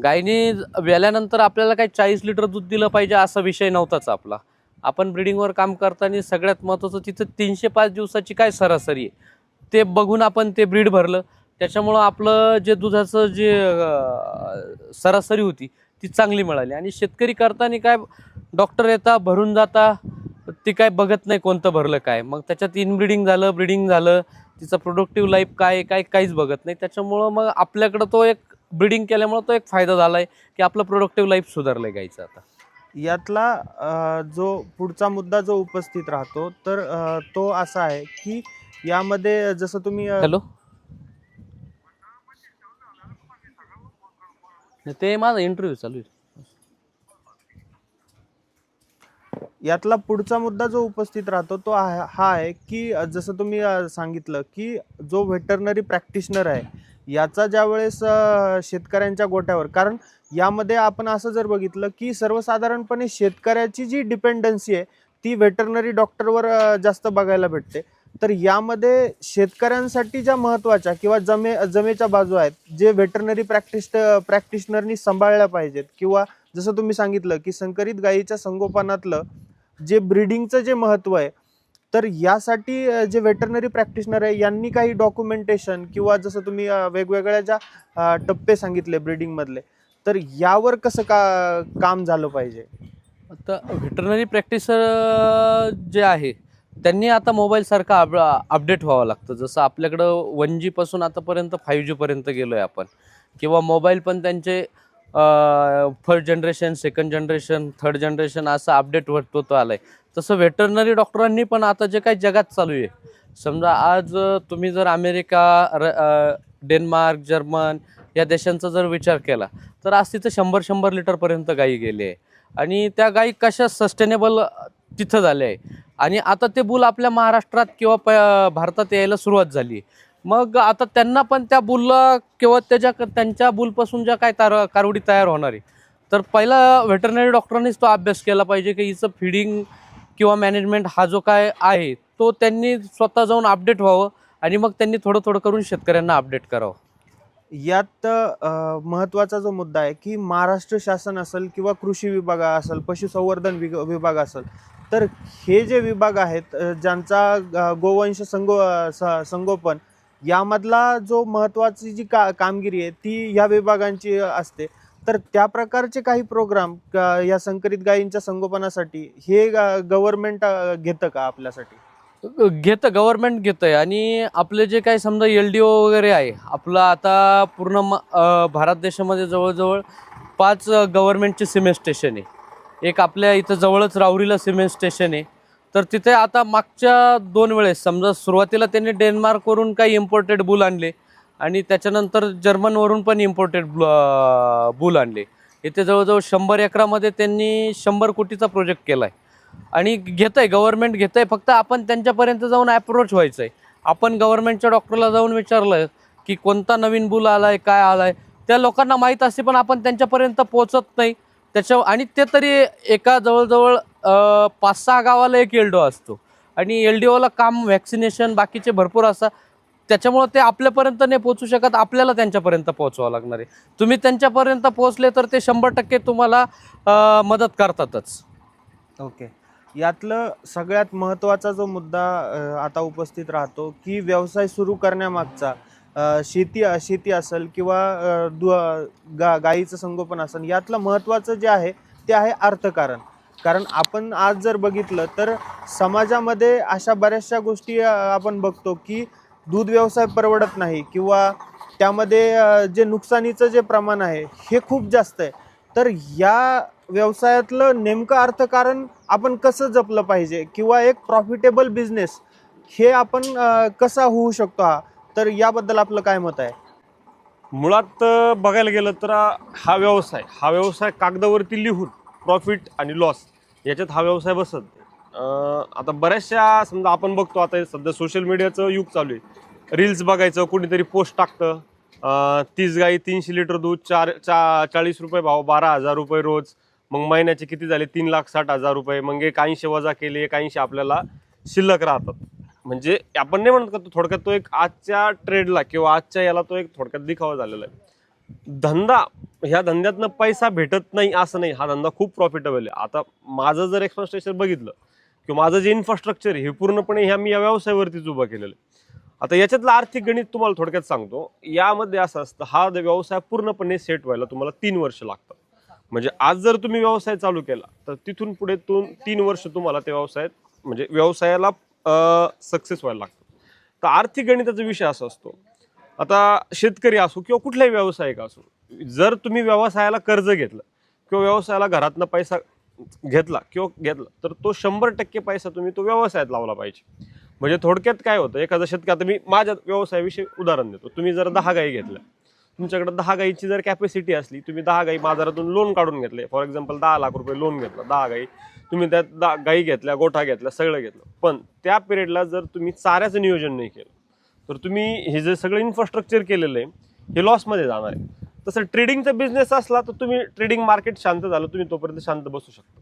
गायने व्याल्यानंतर आपल्याला काही 40 लिटर दूध दिलं पाहिजे असा विषय नव्हताच आपला. आपण ब्रिडिंगवर काम करताना सगळ्यात महत्त्वाचं तिथं 305 दिवसाची काय सरासरी आहे ते बघून आपण ते ब्रीड भरलं. त्याच्यामुळं आपलं जे दुधाचं जे सरासरी होती ती चांगली मिळाली. आणि शेतकरी करताना काय डॉक्टर येता भरून जाता, ती काय बघत नाही कोणतं भरलं काय, मग त्याच्यात इनब्रीडिंग झालं, ब्रीडिंग झालं, तिचं प्रोडक्टिव्ह लाईफ काय काहीच बघत नाही. त्याच्यामुळं मग आपल्याकडं तो एक ब्रीडिंग केल्यामुळं तो एक फायदा झाला आहे की आपलं प्रोडक्टिव्ह लाईफ सुधारलं आहे गाईचं. आता यातला जो पुढचा मुद्दा जो उपस्थित राहतो तर तो असा आहे की यामध्ये जसं तुम्ही हॅलो, ते माझा इंटरव्ह्यू चालू आहे. यातला पुढचा मुद्दा जो उपस्थित राहतो तो हा आहे की जसं तुम्ही सांगितलं की जो व्हेटरनरी प्रॅक्टिशनर आहे याचा ज्या वेळेस शेतकऱ्यांच्या गोट्यावर, कारण यामध्ये आपण असं जर बघितलं की सर्वसाधारणपणे शेतकऱ्याची जी डिपेंडन्सी आहे ती व्हेटरनरी डॉक्टरवर जास्त बघायला भेटते. तर यामध्ये शेतकऱ्यांसाठी ज्या महत्त्वाच्या किंवा जमेच्या बाजू आहेत जे व्हेटरनरी प्रॅक्टिशनरनी सांभाळल्या पाहिजेत, किंवा जसं तुम्ही सांगितलं की संकरित गायीच्या संगोपनातलं जे ब्रीडिंगचं जे महत्त्व आहे, तर यासाठी जे व्हेटरनरी प्रॅक्टिशनर आहे यांनी काही डॉक्युमेंटेशन किंवा जसं तुम्ही वेगवेगळ्या ज्या टप्पे सांगितले ब्रीडिंगमधले, तर यावर कसं काम झालं पाहिजे? आता व्हेटरनरी प्रॅक्टिसर जे आहे त्यांनी आता मोबाईलसारखा अपडेट व्हावं लागतं. जसं आपल्याकडं 1G पासून आतापर्यंत 5G पर्यंत गेलो आहे आपण, किंवा मोबाईल पण त्यांचे first generation, second generation, third generation असं अपडेट होत आलंय. तसं व्हेटरनरी डॉक्टरांनी पण आता जे काही जगात चालू आहे, समजा आज तुम्ही जर अमेरिका, डेन्मार्क, जर्मन या देशांचा जर विचार केला तर आज तिथं 100 लिटरपर्यंत गायी गेली आहे. आणि त्या गायी कशा सस्टेनेबल तिथं झाल्या आहे. आणि आता ते बुल आपल्या महाराष्ट्रात किंवा भारतात यायला सुरुवात झाली. मग आता त्यांना पण त्या बुलला किंवा त्यांच्या बुलपासून ज्या काय कारोडी तयार होणार आहे, तर पहिला व्हेटरनरी डॉक्टरांनीच तो अभ्यास केला पाहिजे की हिचं फिडिंग किंवा मॅनेजमेंट हा जो काय आहे तो त्यांनी स्वतः जाऊन अपडेट व्हावं आणि मग त्यांनी थोडं थोडं करून शेतकऱ्यांना अपडेट करावं. यात महत्त्वाचा जो मुद्दा आहे की महाराष्ट्र शासन असेल किंवा कृषी विभाग असेल, पशुसंवर्धन विभाग असेल, तर हे जे विभाग आहेत ज्यांचा गोवंश संगोपन यामधला जो महत्त्वाची जी कामगिरी आहे ती या विभागांची असते. तर त्या प्रकारचे काही प्रोग्राम या संकरित गायींच्या संगोपनासाठी हे गव्हर्नमेंट घेतं का आपल्यासाठी? घेतं, गव्हर्नमेंट घेतं आहे. आणि आपले जे काही समजा LDO वगैरे आहे आपलं, आता पूर्ण भारत देशामध्ये जवळजवळ 5 गव्हर्नमेंटचे सिमेंट स्टेशन आहे. एक आपल्या इथं जवळच राहुरीला सिमेंट स्टेशन आहे. तर तिथे आता मागच्या 2 वेळेस समजा सुरुवातीला त्यांनी डेन्मार्कवरून काही इम्पोर्टेड बुल आणले आणि त्याच्यानंतर जर्मनवरून पण इम्पोर्टेड बुल आणले. इथे जवळजवळ 100 एकरामध्ये त्यांनी 100 कोटीचा प्रोजेक्ट केला आहे. आणि घेत आहे, गव्हर्नमेंट घेत आहे. फक्त आपण त्यांच्यापर्यंत जाऊन अप्रोच व्हायचं आहे. आपण गव्हर्नमेंटच्या डॉक्टरला जाऊन विचारलं की कोणता नवीन बुल आला आहे, काय आला आहे, त्या लोकांना माहीत असते पण आपण त्यांच्यापर्यंत पोहोचत नाही. आणि ते तरी एका जवळजवळ 5-6 गावाला एक LDO असतो आणि LDOला काम व्हॅक्सिनेशन बाकीचे भरपूर असतात. त्याच्यामुळं ते आपल्यापर्यंत नाही पोहोचू शकत, आपल्याला त्यांच्यापर्यंत पोहोचावं लागणार आहे. तुम्ही त्यांच्यापर्यंत पोहोचले तर ते 100% तुम्हाला मदत करतातच. ओके. यातलं सगळ्यात महत्त्वाचा जो मुद्दा आता उपस्थित राहतो की व्यवसाय सुरू करण्यामागचा शेती असेल किंवा गायीचं संगोपन असेल, यातलं महत्त्वाचं जे आहे ते आहे अर्थकारण. कारण आपण आज जर बघितलं तर समाजामध्ये अशा बऱ्याचशा गोष्टी आपण बघतो की दूध व्यवसाय परवडत नाही किंवा त्यामध्ये जे नुकसानीचं जे प्रमाण आहे हे खूप जास्त आहे. तर या व्यवसायातलं नेमकं अर्थकारण आपण कसं जपलं पाहिजे किंवा एक प्रॉफिटेबल बिझनेस हे आपण कसा होऊ शकतो तर याबद्दल आपलं काय मत आहे? मुळात बघायला गेलं तर हा व्यवसाय कागदावरती लिहून प्रॉफिट आणि लॉस याच्यात हा व्यवसाय बसत. आता बऱ्याचशा समजा आपण बघतो, आता सध्या सोशल मीडियाचं युग चालू आहे. रील्स बघायचं, कोणीतरी पोस्ट टाकतं 30 गाई 300 लिटर दूध, 40 रुपये भाव, 12,000 रुपये रोज. मग महिन्याचे किती झाले? 3,60,000 रुपये. मग 81 वजा केले, 81 आपल्याला शिल्लक राहतात. म्हणजे आपण नाही म्हणत का तो थोडक्यात तो एक आजच्या ट्रेडला किंवा आजच्या याला तो एक थोडक्यात दिखावा झालेला आहे. धंदा, ह्या धंद्यातनं पैसा भेटत नाही असं नाही, हा धंदा खूप प्रॉफिटेबल आहे. आता माझं जर एक्सपेन्स्ट्रक्चर बघितलं किंवा माझं जे इन्फ्रास्ट्रक्चर आहे हे पूर्णपणे मी या व्यवसायावरतीच उभं केलेलं आहे. आता याच्यातलं आर्थिक गणित तुम्हाला थोडक्यात सांगतो. यामध्ये असं असतं, हा व्यवसाय पूर्णपणे सेट व्हायला तुम्हाला 3 वर्ष लागतात. म्हणजे आज जर तुम्ही व्यवसाय चालू केला तर तिथून पुढे 3 वर्ष तुम्हाला त्या व्यवसायाला सक्सेस व्हायला लागतं. तर आर्थिक गणिताचा विषय असा असतो. आता शेतकरी असो किंवा कुठलाही व्यावसायिक असो, जर तुम्ही व्यवसायाला कर्ज घेतलं किंवा व्यवसायाला घरातनं पैसा घेतला तर तो 100% पैसा तुम्ही तो व्यवसायात लावला पाहिजे. म्हणजे थोडक्यात काय होतं, एखादा शेतकरी, आता मी माझ्या व्यवसायाविषयी उदाहरण देतो. तुम्ही जर 10 गायी घेतल्या, तुमच्याकडे 10 गायीची जर कॅपॅसिटी असली, तुम्ही 10 गायी बाजारातून लोन काढून घेतले, फॉर एक्झाम्पल 10 लाख रुपये लोन घेतला, 10 गायी तुम्ही त्यात गायी घेतल्या, गोठा घेतला, सगळं घेतलं. पण त्या पिरियडला जर तुम्ही चाऱ्याचं नियोजन नाही केलं तर तुम्ही हे जे सगळं इन्फ्रास्ट्रक्चर केलेलं आहे हे लॉसमध्ये जाणार आहे. तसं ट्रेडिंगचा बिझनेस असला तर तुम्ही ट्रेडिंग मार्केट शांत झालं, तुम्ही तोपर्यंत शांत बसू शकता.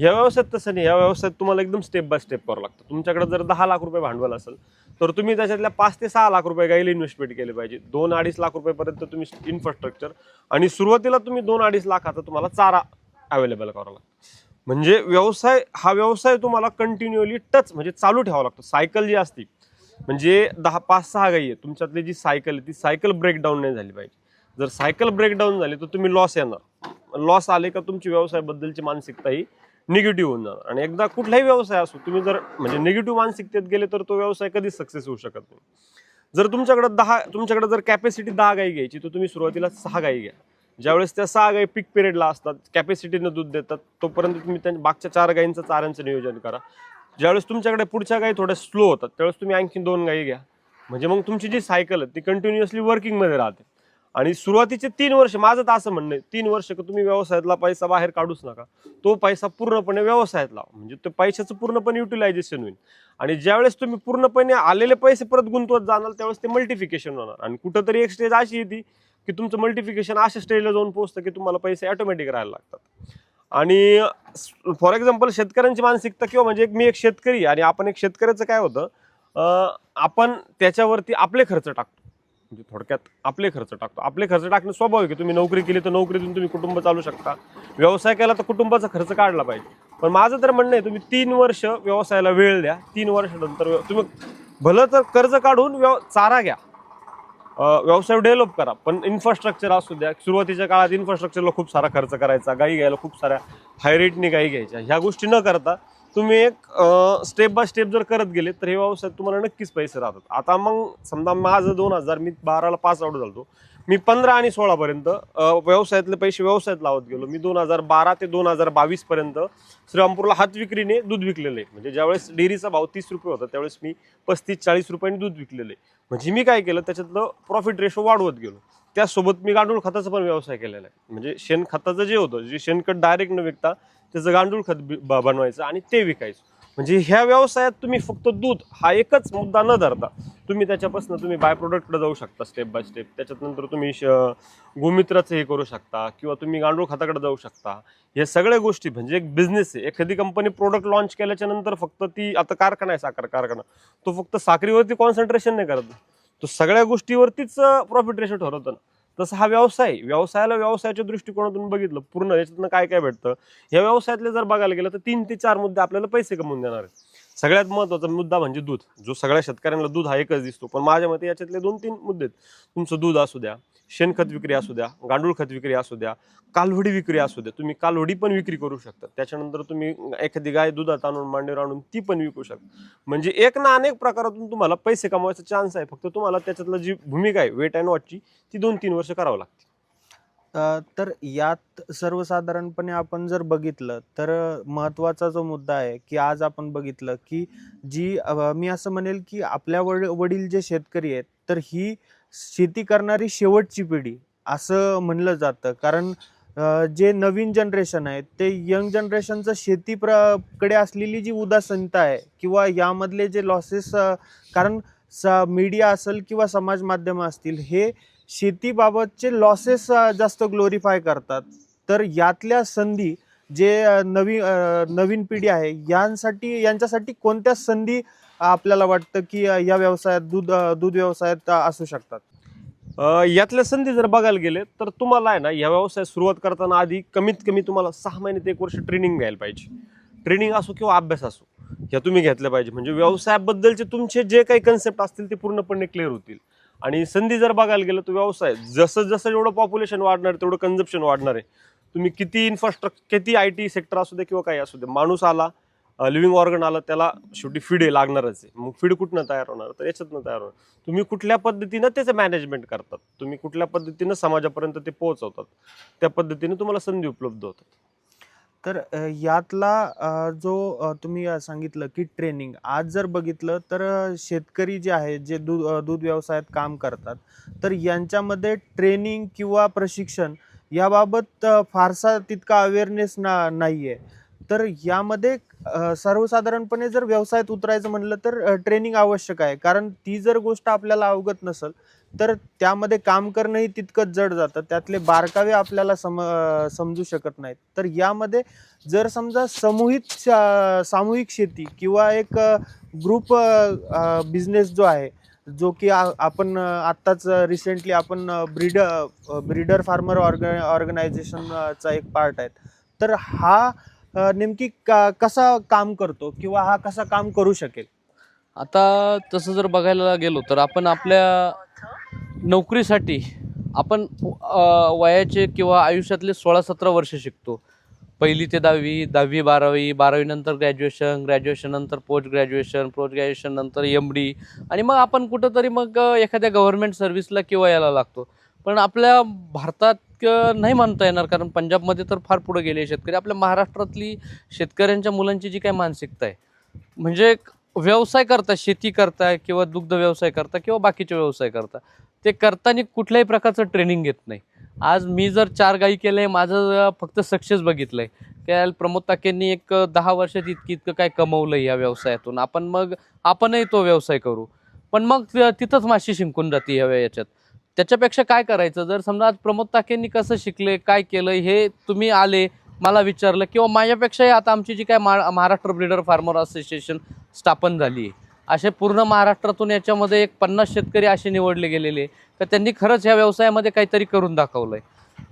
या व्यवसायात तसं नाही. या व्यवसायात तुम्हाला एकदम स्टेप बाय स्टेप करावं लागतं. तुमच्याकडे जर 10 लाख रुपये भांडवल असेल तर तुम्ही त्याच्यातल्या 5 ते 6 लाख रुपये गायीला इन्व्हेस्टमेंट केले पाहिजे. 2-2.5 लाख रुपयेपर्यंत तुम्ही इन्फ्रास्ट्रक्चर, आणि सुरुवातीला तुम्ही 2-2.5 लाखाचा तुम्हाला चारा अवेलेबल करावा लागतो. म्हणजे हा व्यवसाय तुम्हाला कंटिन्युअली म्हणजे चालू ठेवावा लागतो. सायकल जी असते, म्हणजे 5-6 गायी आहे, तुमच्यातली जी सायकल आहे ती सायकल ब्रेकडाऊन नाही झाली पाहिजे. जर सायकल ब्रेकडाऊन झाली तर तुम्ही लॉस येणार. लॉस आले का तुमची व्यवसायाबद्दलची मानसिकता ही निगेटिव्ह होऊन जाणार. आणि एकदा कुठलाही व्यवसाय असो, तुम्ही जर निगेटिव्ह मानसिकतेत गेले तर तो व्यवसाय कधीच सक्सेस होऊ शकत नाही. जर तुमच्याकडे जर कॅपॅसिटी 10 गायी घ्यायची तर तुम्ही सुरुवातीला 6 गायी घ्या. ज्यावेळेस त्या 6 गायी पीक पिरियडला असतात, कॅपॅसिटीनं दूध देतात, तोपर्यंत तुम्ही त्या मागच्या 4 गायींचं चाऱ्यांचं नियोजन करा. ज्यावेळेस तुमच्याकडे पुढच्या गायी थोड्या स्लो होतात त्यावेळेस तुम्ही आणखी 2 गायी घ्या. म्हणजे मग तुमची जी सायकल आहे ती कंटिन्युअसली वर्किंगमध्ये राहते. आणि सुरुवातीचे 3 वर्ष माझं तर असं म्हणणं आहे, 3 वर्ष तुम्ही व्यवसायातला पैसा बाहेर काढूच नका. तो पैसा पूर्णपणे व्यवसायात लावा, म्हणजे तो पैशाचं पूर्णपणे युटिलायझेशन होईल. आणि ज्यावेळेस तुम्ही पूर्णपणे आलेले पैसे परत गुंतवत जाणार त्यावेळेस ते मल्टिफिकेशन होणार. आणि कुठंतरी एक स्टेज अशी येते की तुमचं मल्टिफिकेशन अशा स्टेजला जाऊन पोहोचतं की तुम्हाला पैसे ऑटोमॅटिक राहायला लागतात. आणि फॉर एक्झाम्पल शेतकऱ्यांची मानसिकता किंवा म्हणजे मी एक शेतकरी आणि आपण एक शेतकऱ्याचं काय होतं, आपण त्याच्यावरती आपले खर्च टाकतो. म्हणजे थोडक्यात आपले खर्च टाकतो. आपले खर्च टाकणं स्वाभाविक आहे. तुम्ही नोकरी केली तर नोकरीतून तुम्ही कुटुंब चालू शकता, व्यवसाय केला तर कुटुंबाचा खर्च काढला पाहिजे. पण माझं तर म्हणणं आहे तुम्ही 3 वर्ष व्यवसायाला वेळ द्या. 3 वर्षानंतर तुम्ही भलं तर कर्ज काढून चारा घ्या, व्यवसाय डेव्हलप करा, पण इन्फ्रास्ट्रक्चर असू द्या. सुरुवातीच्या काळात इन्फ्रास्ट्रक्चरला खूप सारा खर्च करायचा, गाई घ्यायला खूप साऱ्या हाय रेटने गाई घ्यायच्या. ह्या गोष्टी न करता तुम्ही एक स्टेप बाय स्टेप जर करत गेले तर हे व्यवसायात तुम्हाला नक्कीच पैसे राहतात. आता मग समजा माझं 2000 मी 12ला पास आउट झालो, मी 15 आणि 16 पर्यंत व्यवसायातले पैसे व्यवसायात लावत गेलो. मी 2012 ते 2022 पर्यंत श्रीरामपूरला हात विक्रीने दूध विकलेलं आहे. म्हणजे ज्यावेळेस डेअरीचा भाव 30 रुपये होता त्यावेळेस मी 35-40 रुपयांनी दूध विकलेलं आहे. म्हणजे मी काय केलं, त्याच्यातलं प्रॉफिट रेशो वाढवत गेलो. त्यासोबत मी गांडूळ खताचा पण व्यवसाय केलेला आहे. म्हणजे शेणखताचं जे होतं, जे शेणखत डायरेक्ट न विकता त्याचं गांडूळ खत बनवायचं आणि ते विकायचं. म्हणजे ह्या व्यवसायात तुम्ही फक्त दूध हा एकच मुद्दा न धरता तुम्ही त्याच्यापासून तुम्ही बाय प्रोडक्टकडे जाऊ शकता स्टेप बाय स्टेप. त्याच्यात नंतर तुम्ही गोमित्राचं हे करू शकता किंवा तुम्ही गांडूळ खताकडे जाऊ शकता. या सगळ्या गोष्टी म्हणजे एक बिझनेस आहे. एखादी कंपनी प्रोडक्ट लॉन्च केल्याच्या नंतर फक्त ती, आता कारखाना आहे साखर कारखाना, तो फक्त साखरेवरती कॉन्सन्ट्रेशन नाही करत, तो सगळ्या गोष्टीवरतीच प्रॉफिट रेशो ठरवतो ना. तसं हा व्यवसायाला व्यवसायाच्या दृष्टिकोनातून बघितलं पूर्ण याच्यातनं काय काय भेटतं, या व्यवसायातले जर बघायला गेलं तर 3 ते 4 मुद्दे आपल्याला पैसे कमवून देणार आहेत. सगळ्यात महत्त्वाचा मुद्दा म्हणजे दूध, जो सगळ्या शेतकऱ्यांना दूध हा एकच दिसतो, पण माझ्या मते याच्यातले 2-3 मुद्दे आहेत. तुमचं दूध असू द्या, शेणखत विक्री असू द्या, गांडूळ खत विक्री असू द्या, कालवडी विक्री असू द्या. तुम्ही कालवडी पण विक्री करू शकता. त्याच्यानंतर तुम्ही एखादी गाय दुधात आणून मांडीवर आणून ती पण विकू शकता. म्हणजे एक ना अनेक प्रकारातून तुम्हाला पैसे कमवायचा चान्स आहे. फक्त तुम्हाला त्याच्यातलं जी भूमिका आहे वेट अँड वॉचची ती 2-3 वर्ष करावं लागते. तर यात सर्वसाधारणपणे आपण जर बघितलं तर महत्त्वाचा जो मुद्दा आहे की आज आपण बघितलं की मी असं म्हणेल की आपल्या वडील जे शेतकरी आहेत तर ही शेती करणारी शेवटची पिढी असं म्हणलं जातं. कारण जे नवीन जनरेशन आहे ते यंग जनरेशनचं कडे असलेली जी उदासीनता आहे किंवा यामधले जे लॉसेस, कारण मीडिया असेल किंवा समाज माध्यम असतील हे शेतीबाबतचे लॉसेस जास्त ग्लोरीफाय करतात. तर यातल्या संधी जे नवीन पिढी आहे यांच्यासाठी कोणत्या संधी आपल्याला वाटतं की या व्यवसायात दूध व्यवसायात असू शकतात? यातल्या संधी जर बघायला गेले तर तुम्हाला आहे ना, या व्यवसायात सुरुवात करताना आधी कमीत कमी तुम्हाला 6 महिने ते 1 वर्ष ट्रेनिंग घ्यायला पाहिजे. ट्रेनिंग असो किंवा अभ्यास असो, ह्या तुम्ही घेतल्या पाहिजे. म्हणजे व्यवसायाबद्दलचे तुमचे जे काही कन्सेप्ट असतील ते पूर्णपणे क्लिअर होतील. आणि संधी जर बघायला गेलं तर व्यवसाय जसं जसं जेवढं पॉप्युलेशन वाढणार तेवढं कन्झम्पशन वाढणार आहे. तुम्ही किती इन्फ्रास्ट्रक्चर, किती IT सेक्टर असू दे किंवा काही असू दे, माणूस आला, लिव्हिंग ऑर्गन आलं, त्याला शेवटी फीड लागणारच आहे. मग फीड कुठनं तयार होणार, तर याच्यातनं तयार होणार. तुम्ही कुठल्या पद्धतीनं त्याचं मॅनेजमेंट करतात, तुम्ही कुठल्या पद्धतीनं समाजापर्यंत ते पोहोचवतात, त्या पद्धतीने तुम्हाला संधी उपलब्ध होतात. तर यातला जो तुम्ही सांगितलं की ट्रेनिंग, आज जर बघितलं तर शेतकरी जे आहे जे दूध व्यवसायात काम करतात तर यांच्यामध्ये ट्रेनिंग किंवा प्रशिक्षण याबाबत फारसा तितका अवेअरनेस नाही आहे. तर यामध्ये सर्वसाधारणपणे जर व्यवसायात उतरायचं म्हणलं तर ट्रेनिंग आवश्यक आहे. कारण ती जर गोष्ट आपल्याला अवगत नसेल तर त्यामध्ये काम करणंही तितकंच जड जातं. त्यातले बारकावे आपल्याला समजू शकत नाहीत. तर यामध्ये जर समजा सामूहिक शेती किंवा एक ग्रुप बिझनेस जो आहे, जो की आपण आत्ताच रिसेंटली आपण ब्रीडर फार्मर ऑर्गनायझेशनचा एक पार्ट आहे. तर हा नेमकी कसा काम करतो किंवा हा कसा काम करू शकेल? आता तसं जर बघायला गेलो तर आपण आपल्या नोकरीसाठी आपण वयाचे किंवा आयुष्यातले 16-17 वर्ष शिकतो. 1ली ते 10वी, 10वी 12वी, 12वी नंतर ग्रॅज्युएशन नंतर पोस्ट ग्रॅज्युएशन नंतर MD, आणि मग आपण कुठंतरी मग एखाद्या गव्हर्नमेंट सर्व्हिसला किंवा याला लागतो. पण आपल्या भारतात नाही म्हणता येणार, कारण पंजाबमध्ये तर फार पुढे गेले शेतकरी. आपल्या महाराष्ट्रातली शेतकऱ्यांच्या मुलांची जी काही मानसिकता आहे, म्हणजे व्यवसाय करता, शेती करताय किंवा दुग्ध व्यवसाय करता किंवा बाकीचे व्यवसाय करता, ते करताना कुठल्याही प्रकारचं ट्रेनिंग घेत नाही. आज मी जर 4 गायी केलंय, माझं फक्त सक्सेस बघितलंय काय, प्रमोद ताकेंनी एक 10 वर्षात इतकं काय कमवलं या व्यवसायातून, आपणही तो व्यवसाय करू. पण मग तिथंच माशी शिंकून जाते याच्यात. त्याच्यापेक्षा काय करायचं, जर समजा आज प्रमोद ताकेंनी कसं शिकले, काय केलं, हे तुम्ही आले मला विचारलं, किंवा माझ्यापेक्षाही आता आमची जी काय महाराष्ट्र ब्रीडर फार्मर असोसिएशन स्थापन झाली आहे, असे पूर्ण महाराष्ट्रातून याच्यामध्ये एक 50 शेतकरी असे निवडले गेलेले तर त्यांनी खरंच ह्या व्यवसायामध्ये काहीतरी करून दाखवलंय.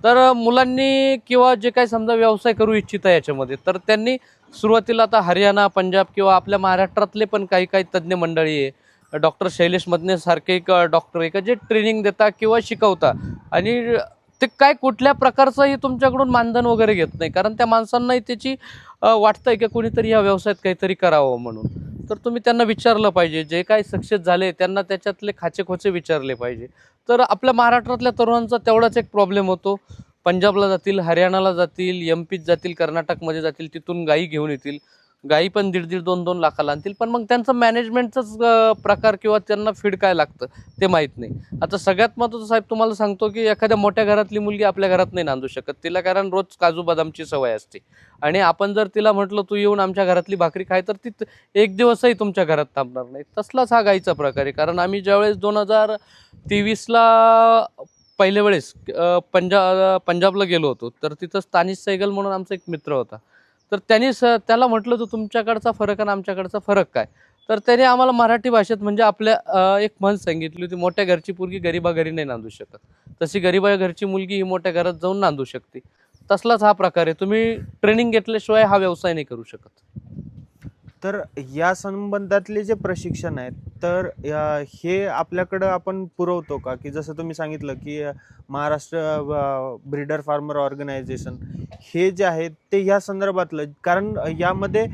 तर मुलांनी किंवा जे काही समजा व्यवसाय करू इच्छित आहे याच्यामध्ये, तर त्यांनी सुरुवातीला आता हरियाणा, पंजाब किंवा आपल्या महाराष्ट्रातले पण काही तज्ज्ञ मंडळी आहे, डॉक्टर शैलेश मदने सारखे एक डॉक्टर आहे का जे ट्रेनिंग देता किंवा शिकवता, आणि ते काय कुठल्या प्रकारचंही तुमच्याकडून मानधन वगैरे घेत नाही, कारण त्या माणसांनाही त्याची वाटतंय की कोणीतरी या व्यवसायात काहीतरी करावं म्हणून. तर तुम्ही त्यांना विचारलं पाहिजे, जे काही सक्सेस झाले त्यांना त्याच्यातले खाचेखोचे विचारले पाहिजे. तर आपल्या महाराष्ट्रातल्या तरुणांचा तेवढाच एक प्रॉब्लेम होतो, पंजाबला जातील, हरियाणाला जातील, एमपीत जातील, कर्नाटकमध्ये जातील, तिथून गायी घेऊन येतील, गायी पण 1.5-1.5, 2-2 लाखाला आणतील, पण मग त्यांचं मॅनेजमेंटचंच प्रकार किंवा त्यांना फीड काय लागतं ते माहीत नाही. आता सगळ्यात महत्त्वाचं साहेब तुम्हाला सांगतो की एखाद्या मोठ्या घरातली मुलगी आपल्या घरात नाही नांदू शकत, तिला कारण रोज काजू बदामची सवय असते, आणि आपण जर तिला म्हटलं तू येऊन आमच्या घरातली भाकरी खाय, तर ती एक दिवसही तुमच्या घरात थांबणार नाही. तसलाच हा गायीचा प्रकार आहे. कारण आम्ही ज्यावेळेस 2023ला पहिल्या वेळेस पंजाबला गेलो होतो, तर तिथं तानिश सैगल म्हणून आमचा एक मित्र होता, तर त्याला म्हटलं तर तुमच्याकडचा फरक आणि आमच्याकडचा फरक काय, तर त्याने आम्हाला मराठी भाषेत म्हणजे आपल्या एक म्हण सांगितली होती, मोठ्या घरची पोरगी गरीबा घरी नाही नांदू शकत, तशी गरीबा घरची मुलगी ही मोठ्या घरात जाऊन नांदू शकते. तसलाच हा प्रकार आहे. तुम्ही ट्रेनिंग घेतल्याशिवाय हा व्यवसाय नाही करू शकत. तर या संबंधातले जे प्रशिक्षण आहेत, तर हे आपल्याकडं आपण पुरवतो का? की जसं तुम्ही सांगितलं की महाराष्ट्र ब्रीडर फार्मर ऑर्गनायझेशन हे जे आहे ते या संदर्भातलं, कारण यामध्ये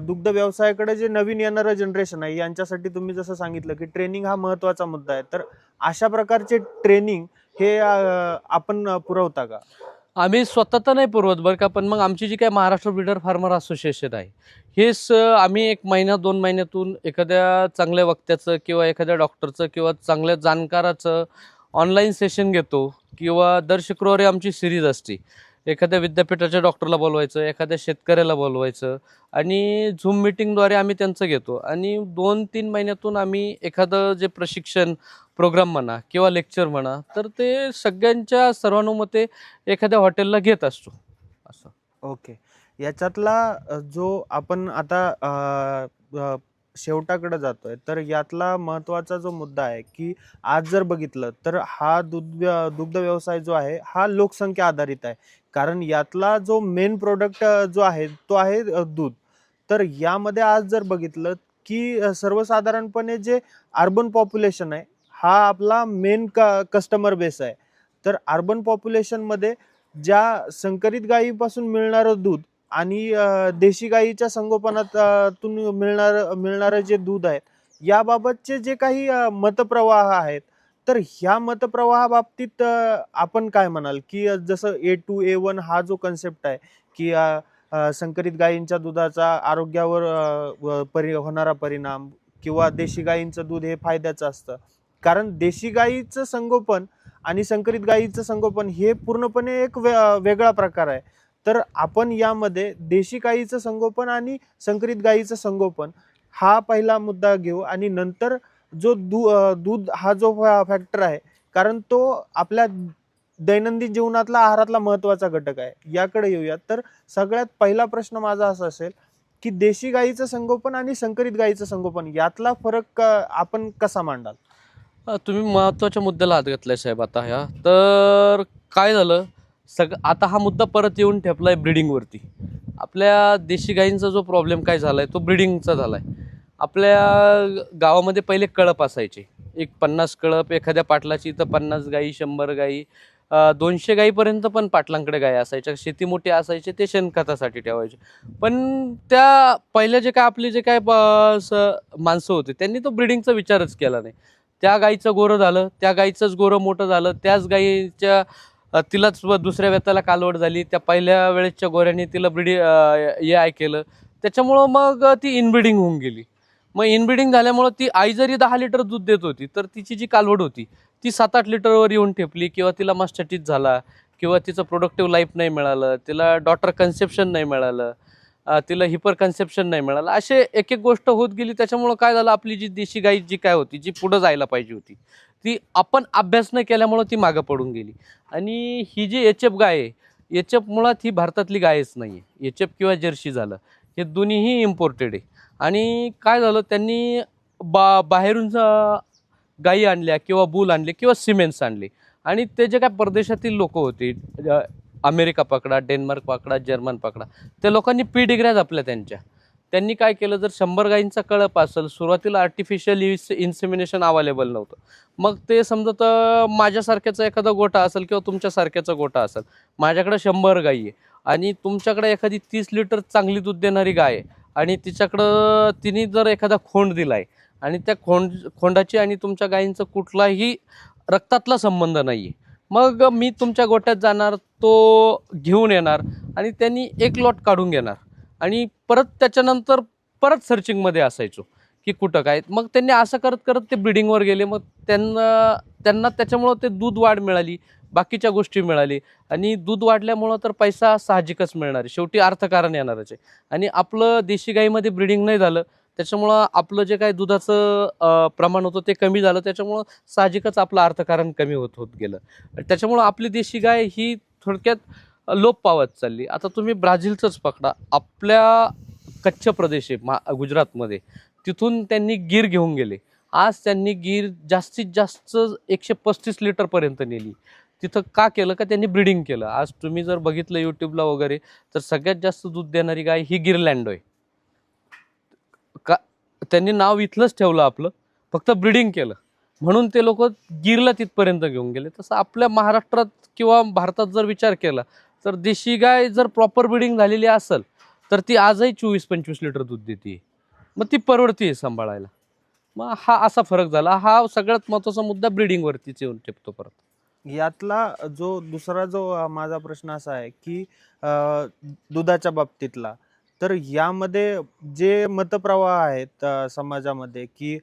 दुग्ध व्यवसायाकडे जे नवीन येणारं जनरेशन आहे यांच्यासाठी तुम्ही जसं सांगितलं की ट्रेनिंग हा महत्त्वाचा मुद्दा आहे, तर अशा प्रकारचे ट्रेनिंग हे आपण पुरवता का? आम्ही स्वतः तर नाही पुरवत बरं का, पण मग आमची जी काय महाराष्ट्र ब्रीडर फार्मर असोसिएशन आहे, हेच आम्ही 1 महिना 2 महिन्यातून एखाद्या चांगल्या वक्त्याचं किंवा एखाद्या डॉक्टरचं किंवा चांगल्या जाणकाराचं ऑनलाईन सेशन घेतो, किंवा दर शुक्रवारी आमची सिरीज असते. एखाद्या विद्यापीठाच्या डॉक्टरला बोलवायचं, एखाद्या शेतकऱ्याला बोलवायचं, आणि झूम मिटिंगद्वारे आम्ही त्यांचं घेतो, आणि 2-3 महिन्यातून आम्ही एखादं जे प्रशिक्षण प्रोग्राम म्हणा किंवा लेक्चर म्हणा, तर ते सगळ्यांच्या सर्वानुमते एखाद्या हॉटेलला घेत असतो असं. ओके. याच्यातला जो आपण आता शेवटाकडे जातोय, तर यातला महत्त्वाचा जो मुद्दा आहे की आज जर बघितलं तर हा दुग्ध व्यवसाय जो आहे हा लोकसंख्या आधारित आहे. कारण यातला जो मेन प्रोडक्ट जो आहे तो आहे दूध. तर यामध्ये आज जर बघितलं की सर्वसाधारणपणे जे अर्बन पॉप्युलेशन आहे हा आपला मेन कस्टमर बेस आहे. तर अर्बन पॉप्युलेशनमध्ये ज्या संकरित गायीपासून मिळणारं दूध आणि देशी गायीच्या संगोपनातून मिळणारं जे दूध आहे याबाबतचे जे काही मतप्रवाह आहेत, तर ह्या मतप्रवाहाबाबतीत आपण काय म्हणाल की जसं A2A1 हा जो कन्सेप्ट आहे की संकरित गायींच्या दुधाचा आरोग्यावर होणारा परिणाम, किंवा देशी गायींचं दूध हे फायद्याचं असतं, कारण देशी गायीचं संगोपन आणि संकरित गायीचं संगोपन हे पूर्णपणे एक वेगळा प्रकार आहे. तर आपण यामध्ये देशी गायीचं संगोपन आणि संकरित गायीचं संगोपन हा पहिला मुद्दा घेऊ, आणि नंतर जो दूध हा जो फॅक्टर आहे, कारण तो आपल्या दैनंदिन जीवनातला आहारातला महत्त्वाचा घटक आहे, याकडे येऊयात. तर सगळ्यात पहिला प्रश्न माझा असा असेल की देशी गायीचं संगोपन आणि संकरित गायीचं संगोपन यातला फरक आपण कसा मांडाल? तुम्ही महत्त्वाच्या मुद्द्याला हात घातलाय साहेब. आता ह्या तर काय झालं, आता हा मुद्दा परत येऊन ठेपलाय ब्रिडिंगवरती. आपल्या देशी गायींचा जो प्रॉब्लेम काय झालाय तो ब्रिडिंगचा झालाय. आपल्या गावामध्ये पहिले कळप असायचे, एक 50 कळप, एखाद्या पाटलाची इथं 50 गायी, 100 गायी, 200 गायीपर्यंत पण पाटलांकडे गायी असायच्या. शेती मोठी असायची, ते शेणखतासाठी ठेवायचे. पण त्या पहिल्या जे काय आपले जे काय माणसं होते त्यांनी तो ब्रिडिंगचा विचारच केला नाही. त्या गाईचं गोरं झालं, त्या गाईचंच गोरं मोठं झालं, त्याच गाईच्या तिलाच दुसऱ्या वेताला कालवड झाली, त्या पहिल्या वेळेसच्या गोऱ्याने तिला केलं, त्याच्यामुळं मग ती इनब्रिडिंग होऊन गेली. मग इनब्रिडिंग झाल्यामुळं ती आई जरी 10 लिटर दूध देत होती तर तिची जी कालवड होती ती 7-8 लिटरवर येऊन ठेपली, किंवा तिला मास्टायटिस झाला, किंवा तिचं प्रोडक्टिव्ह लाईफ नाही मिळालं, तिला डॉटर कन्सेप्शन नाही मिळालं, तिला हिपर कन्सेप्शन नाही मिळालं, असे एक एक गोष्ट होत गेली. त्याच्यामुळं काय झालं, आपली जी देशी गाई जी काय होती, जी पुढं जायला पाहिजे होती, ती आपण अभ्यास न केल्यामुळं ती मागं पडून गेली. आणि ही जी HF गाय आहे, HF मुळात ही भारतातली गायच नाही आहे. HF किंवा जर्सी झालं, हे दोन्हीही इम्पोर्टेड आहे. आणि काय झालं, त्यांनी बाहेरून गायी आणल्या, किंवा बुल आणले, किंवा सिमेंट्स आणले, आणि ते जे काय परदेशातील लोक होते, अमेरिका पकडा, डेन्मार्क पकडा, जर्मन पकडा, त्या लोकांनी पिडिग्र्या जपल्या त्यांच्या. त्यांनी काय केलं, जर 100 गायींचा कळप असेल, सुरुवातीला आर्टिफिशियल इन्सेमिनेशन अवेलेबल नव्हतं, मग ते समजत माझ्यासारख्याचा एखादा गोठा असेल, किंवा तुमच्यासारख्याचा गोठा असेल, माझ्याकडे 100 गायी आहे आणि तुमच्याकडे एखादी 30 लिटर चांगली दूध देणारी गाय आहे, आणि तिच्याकडं तिने जर एखादा खोंड दिला आहे, आणि त्या खोंडाची आणि तुमच्या गायींचा कुठलाही रक्तातला संबंध नाही आहे, मग मी तुमच्या गोठ्यात जाणार, तो घेऊन येणार, आणि त्यांनी एक लॉट काढून घेणार, आणि परत त्याच्यानंतर परत सर्चिंगमध्ये असायचो की कुठं काय. मग त्यांनी असं करत करत ते ब्रीडिंगवर गेले. मग त्यांना त्याच्यामुळं ते दूध वाढ मिळाली, बाकीच्या गोष्टी मिळाली, आणि दूध वाढल्यामुळं तर पैसा साहजिकच मिळणार आहे, शेवटी अर्थकारण येणारच आहे. आणि आपलं देशी गाईमध्ये ब्रीडिंग नाही झालं, त्याच्यामुळं आपलं जे काही दुधाचं प्रमाण होतं ते कमी झालं, त्याच्यामुळं साहजिकच आपलं अर्थकारण कमी होत होत गेलं. त्याच्यामुळं आपली देशी गाय ही थोडक्यात लोप पावत चालली. आता तुम्ही ब्राझीलचंच पकडा, आपल्या कच्छ प्रदेश आहे गुजरातमध्ये, तिथून त्यांनी गीर घेऊन गेले. आज त्यांनी गीर जास्तीत जास्त 135 लिटरपर्यंत नेली. तिथं का केलं, का त्यांनी ब्रीडिंग केलं. आज तुम्ही जर बघितलं यूट्यूबला वगैरे, तर सगळ्यात जास्त दूध देणारी गाय ही गिरलँडो आहे. का त्यांनी नाव इथलंच ठेवलं आपलं, फक्त ब्रीडिंग केलं म्हणून ते लोक गिरला तिथपर्यंत घेऊन गेले. तसं आपल्या महाराष्ट्रात किंवा भारतात जर विचार केला, तर देशी गाय जर प्रॉपर ब्रीडिंग झालेली असेल तर ती आजही 24-25 लिटर दूध देते, मग ती परवडते सांभाळायला. मग हा असा फरक झाला. हा सगळ्यात महत्त्वाचा मुद्दा ब्रीडिंगवरतीच येऊन टिपतो परत. यातला जो दुसरा जो माझा प्रश्न असा आहे की दुधाच्या बाबतीतला, तर यामध्ये जे मतप्रवाह आहेत समाजामध्ये की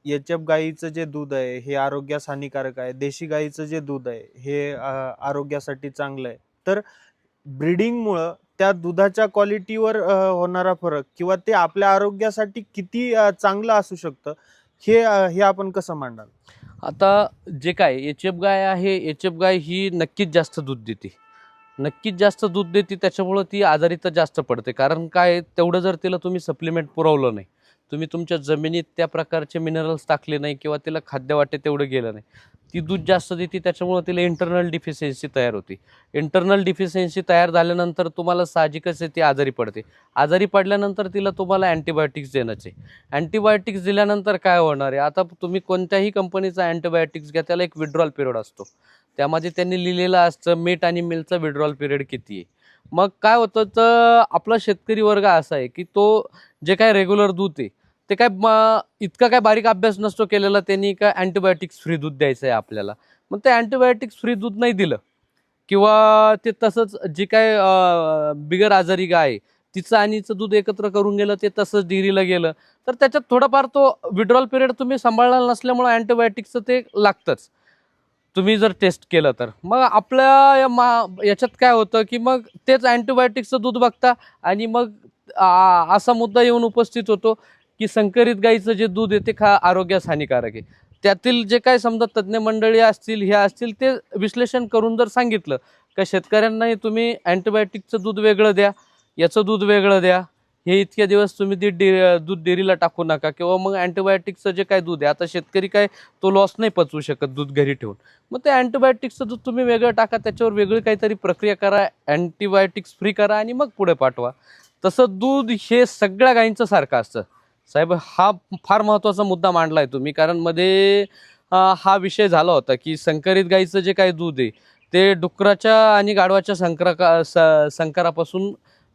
HF गाईचं जे दूध आहे हे आरोग्यास हानिकारक आहे, देशी गाईचं जे दूध आहे हे आरोग्यासाठी चांगलं आहे, तर ब्रीडिंगमुळं त्या दुधाच्या क्वालिटीवर होणारा फरक किंवा ते आपल्या आरोग्यासाठी किती चांगलं असू शकतं हे आपण कसं मांडाल? आता जे काय HF गाय आहे, HF गाय ही नक्कीच जास्त दूध देते, नक्कीच जास्त दूध देते. त्याच्यामुळं ती आजारी तर जास्त पडते. कारण काय, तेवढं जर तिला तुम्ही सप्लिमेंट पुरवलं नाही, तुम्ही तुमच्या जमिनीत त्या प्रकारचे मिनरल्स टाकले नाही, किंवा तिला खाद्य वाटे तेवढं गेलं नाही, ती दूध जास्त देते. त्याच्यामुळं तिला इंटरनल डिफिशियन्सी तयार होते. इंटरनल डिफिशियन्सी तयार झाल्यानंतर तुम्हाला साहजिकच आहे ती आजारी पडते. आजारी पडल्यानंतर तिला तुम्हाला अँटीबायोटिक्स देणंच आहे. अँटीबायोटिक्स दिल्यानंतर काय होणार आहे, आता तुम्ही कोणत्याही कंपनीचा अँटीबायोटिक्स घ्या, त्याला एक विड्रॉल पिरियड असतो. त्यामध्ये त्यांनी लिहिलेलं असतं मीट आणि मिल्कचा विड्रॉल पिरियड किती आहे. मग काय होतं, तर आपला शेतकरी वर्ग असा आहे की तो जे काय रेग्युलर दूध आहे ते काय इतका काय बारीक अभ्यास नसतो केलेला, त्यांनी काय अँटीबायोटिक्स फ्री दूध द्यायचं आहे आपल्याला. मग ते अँटीबायोटिक्स फ्री दूध नाही दिलं, किंवा ते तसंच जे काय बिगर आजारी गाय आहे तिचं आणि हिचं दूध एकत्र करून गेलं, ते तसंच डेअरीला गेलं, तर त्याच्यात थोडाफार तो विड्रॉल पिरियड तुम्ही सांभाळला नसल्यामुळे अँटीबायोटिक्सचं ते लागतंच तुम्ही जर टेस्ट केलं तर. मग आपल्या याच्यात काय होतं की मग तेच अँटीबायोटिक्सचं दूध बघता, आणि मग असा मुद्दा येऊन उपस्थित होतो की संकरित गाईचं जे दूध आहे ते आरोग्यास हानिकारक आहे. त्यातील जे काय समजा तज्ज्ञ मंडळी असतील, हे असतील, ते विश्लेषण करून जर सांगितलं का शेतकऱ्यांनाही तुम्ही अँटीबायोटिकचं दूध वेगळं द्या, याचं दूध वेगळं द्या, हे इतके दिवस तुम्ही दूध डेअरीला टाकू नका, किंवा मग अँटीबायोटिक्सचं जे काय दूध आहे, आता शेतकरी काय तो लॉस नाही पचवू शकत दूध घरी ठेवून, मग ते अँटीबायोटिक्सचं दूध तुम्ही वेगळं टाका, त्याच्यावर वेगळी काहीतरी प्रक्रिया करा, अँटीबायोटिक्स फ्री करा, आणि मग पुढे पाठवा. तसं दूध हे सगळ्या गायींचं सारखं असतं. साहेब, हा फार महत्त्वाचा मुद्दा मांडला आहे तुम्ही, कारण मध्ये हा विषय झाला होता की संकरित गाईचं जे काही दूध आहे ते डुकराच्या आणि गाढवाच्या संकरापासून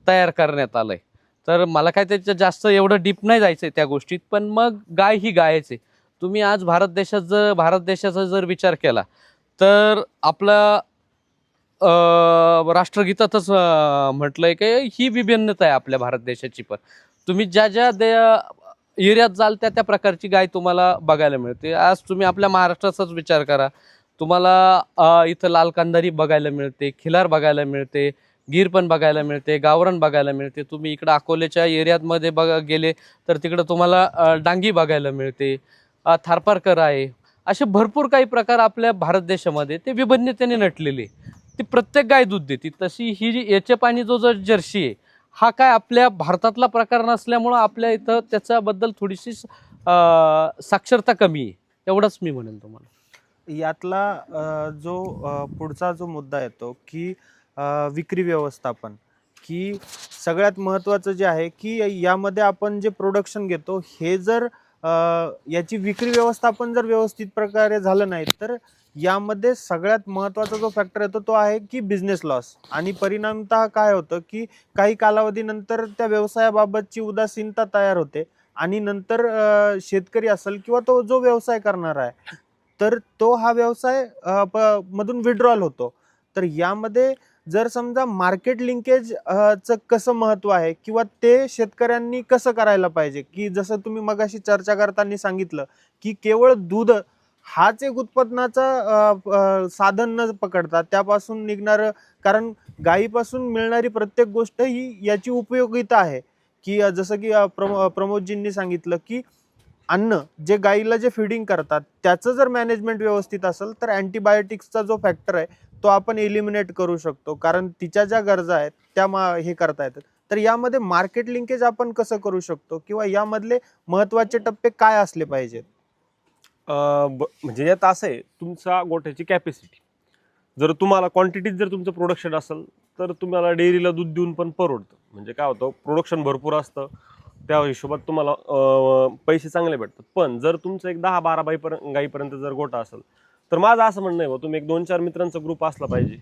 तयार करण्यात आलं आहे. तर मला काय त्याच्या जास्त एवढं डीप नाही जायचं आहे त्या गोष्टीत, पण मग गाय ही गायच आहे. तुम्ही आज भारत देशाचा जर विचार केला तर आपला राष्ट्रगीतातच म्हटलंय की ही विभिन्नता आहे आपल्या भारत देशाची. पण तुम्ही ज्या एरियात जाल त्या प्रकारची गाय तुम्हाला बघायला मिळते. आज तुम्ही आपल्या महाराष्ट्राचाच विचार करा, तुम्हाला इथं लाल कांदारी बघायला मिळते, खिलार बघायला मिळते, गीर पण बघायला मिळते, गावरान बघायला मिळते. तुम्ही इकडं अकोल्याच्या एरियामध्ये गेले तर तिकडं तुम्हाला डांगी बघायला मिळते, थारपारकर आहे. असे भरपूर काही प्रकार आपल्या भारत देशामध्ये ते विभिन्नतेने नटलेले. ती प्रत्येक गाय दूध देते. तशी ही जी याचे पाणी जो जर्सी आहे हा काय आपल्या भारतातला प्रकार नसल्यामुळं आपल्या इथं त्याच्याबद्दल थोडीशी साक्षरता कमी आहे, एवढंच मी म्हणेन तुम्हाला. यातला पुढचा जो मुद्दा येतो की विक्री व्यवस्थापन, की सगळ्यात महत्त्वाचं जे आहे की यामध्ये आपण जे प्रोडक्शन घेतो हे जर याची विक्री व्यवस्थापन जर व्यवस्थित प्रकारे झालं नाही तर यामध्ये सगळ्यात महत्त्वाचा जो फॅक्टर येतो तो आहे की बिझनेस लॉस. आणि परिणामतः काय होतं की काही कालावधीनंतर त्या व्यवसायाबाबतची उदासीनता तयार होते आणि नंतर शेतकरी असेल किंवा तो जो व्यवसाय करणार आहे तर तो हा व्यवसाय मधून विड्रॉल होतो. तर यामध्ये जर समजा मार्केट लिंकेज चं कसं महत्त्व आहे किंवा ते शेतकऱ्यांनी कसं करायला पाहिजे, की जसं तुम्ही मगाशी चर्चा करताना सांगितलं की केवळ दूध हाच एक उत्पन्नाचा साधन न पकडता त्यापासून निघणारं, कारण गायीपासून मिळणारी प्रत्येक गोष्ट ही याची उपयोगिता आहे. की जसं की प्रमोदजींनी सांगितलं की अन्न जे गायीला जे फिडिंग करतात त्याचं जर मॅनेजमेंट व्यवस्थित असेल तर अँटीबायोटिक्सचा जो फॅक्टर आहे तो आपण एलिमिनेट करू शकतो, कारण तिच्या ज्या गरजा आहेत त्या हे करता येतात. तर यामध्ये मार्केट लिंकेज आपण कसं करू शकतो किंवा यामधले महत्त्वाचे टप्पे काय असले पाहिजेत? म्हणजे यात असं आहे, तुमचा गोठ्याची कॅपॅसिटी जर तुम्हाला क्वांटिटीत जर तुमचं प्रोडक्शन असेल तर तुम्हाला डेअरीला दूध देऊन पण परवडतं. म्हणजे काय होतं, प्रोडक्शन भरपूर असतं त्या हिशोबात तुम्हाला पैसे चांगले भेटतात. पण जर तुमचं एक 10-12 गाईपर्यंत जर गोठा असेल तर माझं असं म्हणणं आहे, तुम्ही एक 2-4 मित्रांचा ग्रुप असला पाहिजे,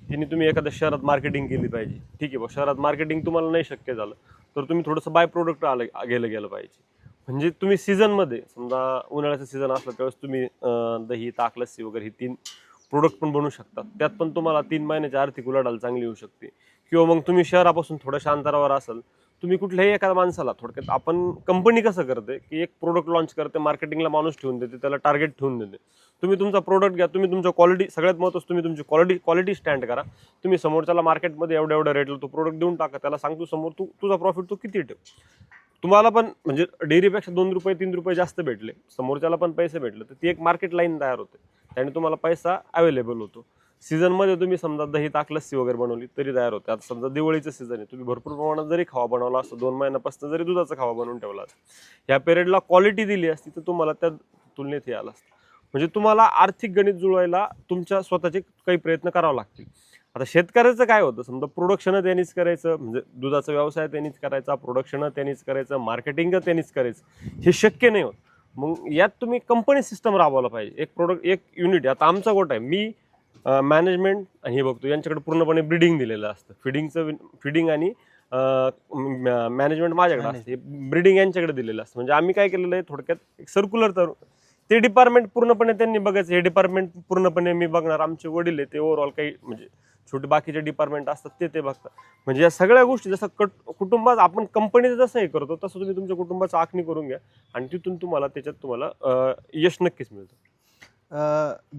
ज्यांनी तुम्ही एखाद्या शहरात मार्केटिंग केली पाहिजे. ठीक आहे, शहरात मार्केटिंग तुम्हाला नाही शक्य झालं तर तुम्ही थोडंसं बाय प्रोडक्ट गेलं पाहिजे. म्हणजे तुम्ही सीझनमध्ये, समजा उन्हाळ्याचं सीझन असलं त्यावेळेस तुम्ही दही, ताक, लस्सी वगैरे ही 3 प्रोडक्ट पण बनवू शकतात. त्यात पण तुम्हाला 3 महिन्याची आर्थिक उलाढाल चांगली होऊ शकते. किंवा मग तुम्ही शहरापासून थोड्याशा अंतरावर असाल, तुम्ही कुठल्याही एखाद्या माणसाला, थोडक्यात आपण कंपनी कसं करते की एक प्रोडक्ट लॉन्च करते, मार्केटिंगला माणूस ठेवून देते, त्याला टार्गेट ठेवून देते. तुम्ही तुमचा प्रोडक्ट घ्या, तुम्ही तुमच्या क्वालिटी, सगळ्यात महत्त्वाचं तुम्ही तुमची क्वालिटी स्टँड करा. तुम्ही समोरच्याला मार्केटमध्ये एवढ्या रेटला तो प्रोडक्ट देऊन टाका, त्याला सांगतो समोर तुझा प्रॉफिट तू किती ठेव. तुम्हाला पण म्हणजे डेअरीपेक्षा 2 रुपये 3 रुपये जास्त भेटले, समोरच्याला पण पैसे भेटले, तर ती एक मार्केट लाईन तयार होते, त्याने तुम्हाला पैसा अवेलेबल होतो. सीझनमध्ये तुम्ही समजा दही, ताक, लस्सी वगैरे बनवली तरी तयार होते. आता समजा दिवाळीचं सीझन आहे, तुम्ही भरपूर प्रमाणात जरी खावा बनवला असतो, 2 महिन्यापासून जरी दुधाचा खावा बनवून ठेवला असता, ह्या पिरियडला क्वालिटी दिली असती तर तुम्हाला त्या तुलनेत हे आलं असतं. म्हणजे तुम्हाला आर्थिक गणित जुळवायला तुमच्या स्वतःचे काही प्रयत्न करावे लागतील. आता शेतकऱ्याचं काय होतं, समजा प्रोडक्शन त्यांनीच करायचं, म्हणजे दुधाचा व्यवसाय त्यांनीच करायचा, प्रोडक्शन त्यांनीच करायचं, मार्केटिंग त्यांनीच करायचं, हे शक्य नाही होत. मग यात तुम्ही कंपनी सिस्टम राबवला पाहिजे. एक युनिट, आता आमचा गोठा आहे, मी मॅनेजमेंट आणि हे बघतो, यांच्याकडे पूर्णपणे ब्रीडिंग दिलेलं असतं. फिडिंग आणि मॅनेजमेंट माझ्याकडे असते, ब्रीडिंग यांच्याकडे दिलेलं असतं. म्हणजे आम्ही काय केलेलं आहे, थोडक्यात एक सर्क्युलर, तर ते डिपार्टमेंट पूर्णपणे त्यांनी बघायचं, हे डिपार्टमेंट पूर्णपणे मी बघणार. आमचे वडील आहे ते ओव्हरऑल काही म्हणजे छोटे बाकीचे डिपार्टमेंट असतात ते बघतात. म्हणजे या सगळ्या गोष्टी जसं कुटुंबात आपण कंपनीचं जसं हे करतो तसं तुम्ही तुमच्या कुटुंबाचं आखणी करून घ्या आणि तिथून तुम्हाला यश नक्कीच मिळतं.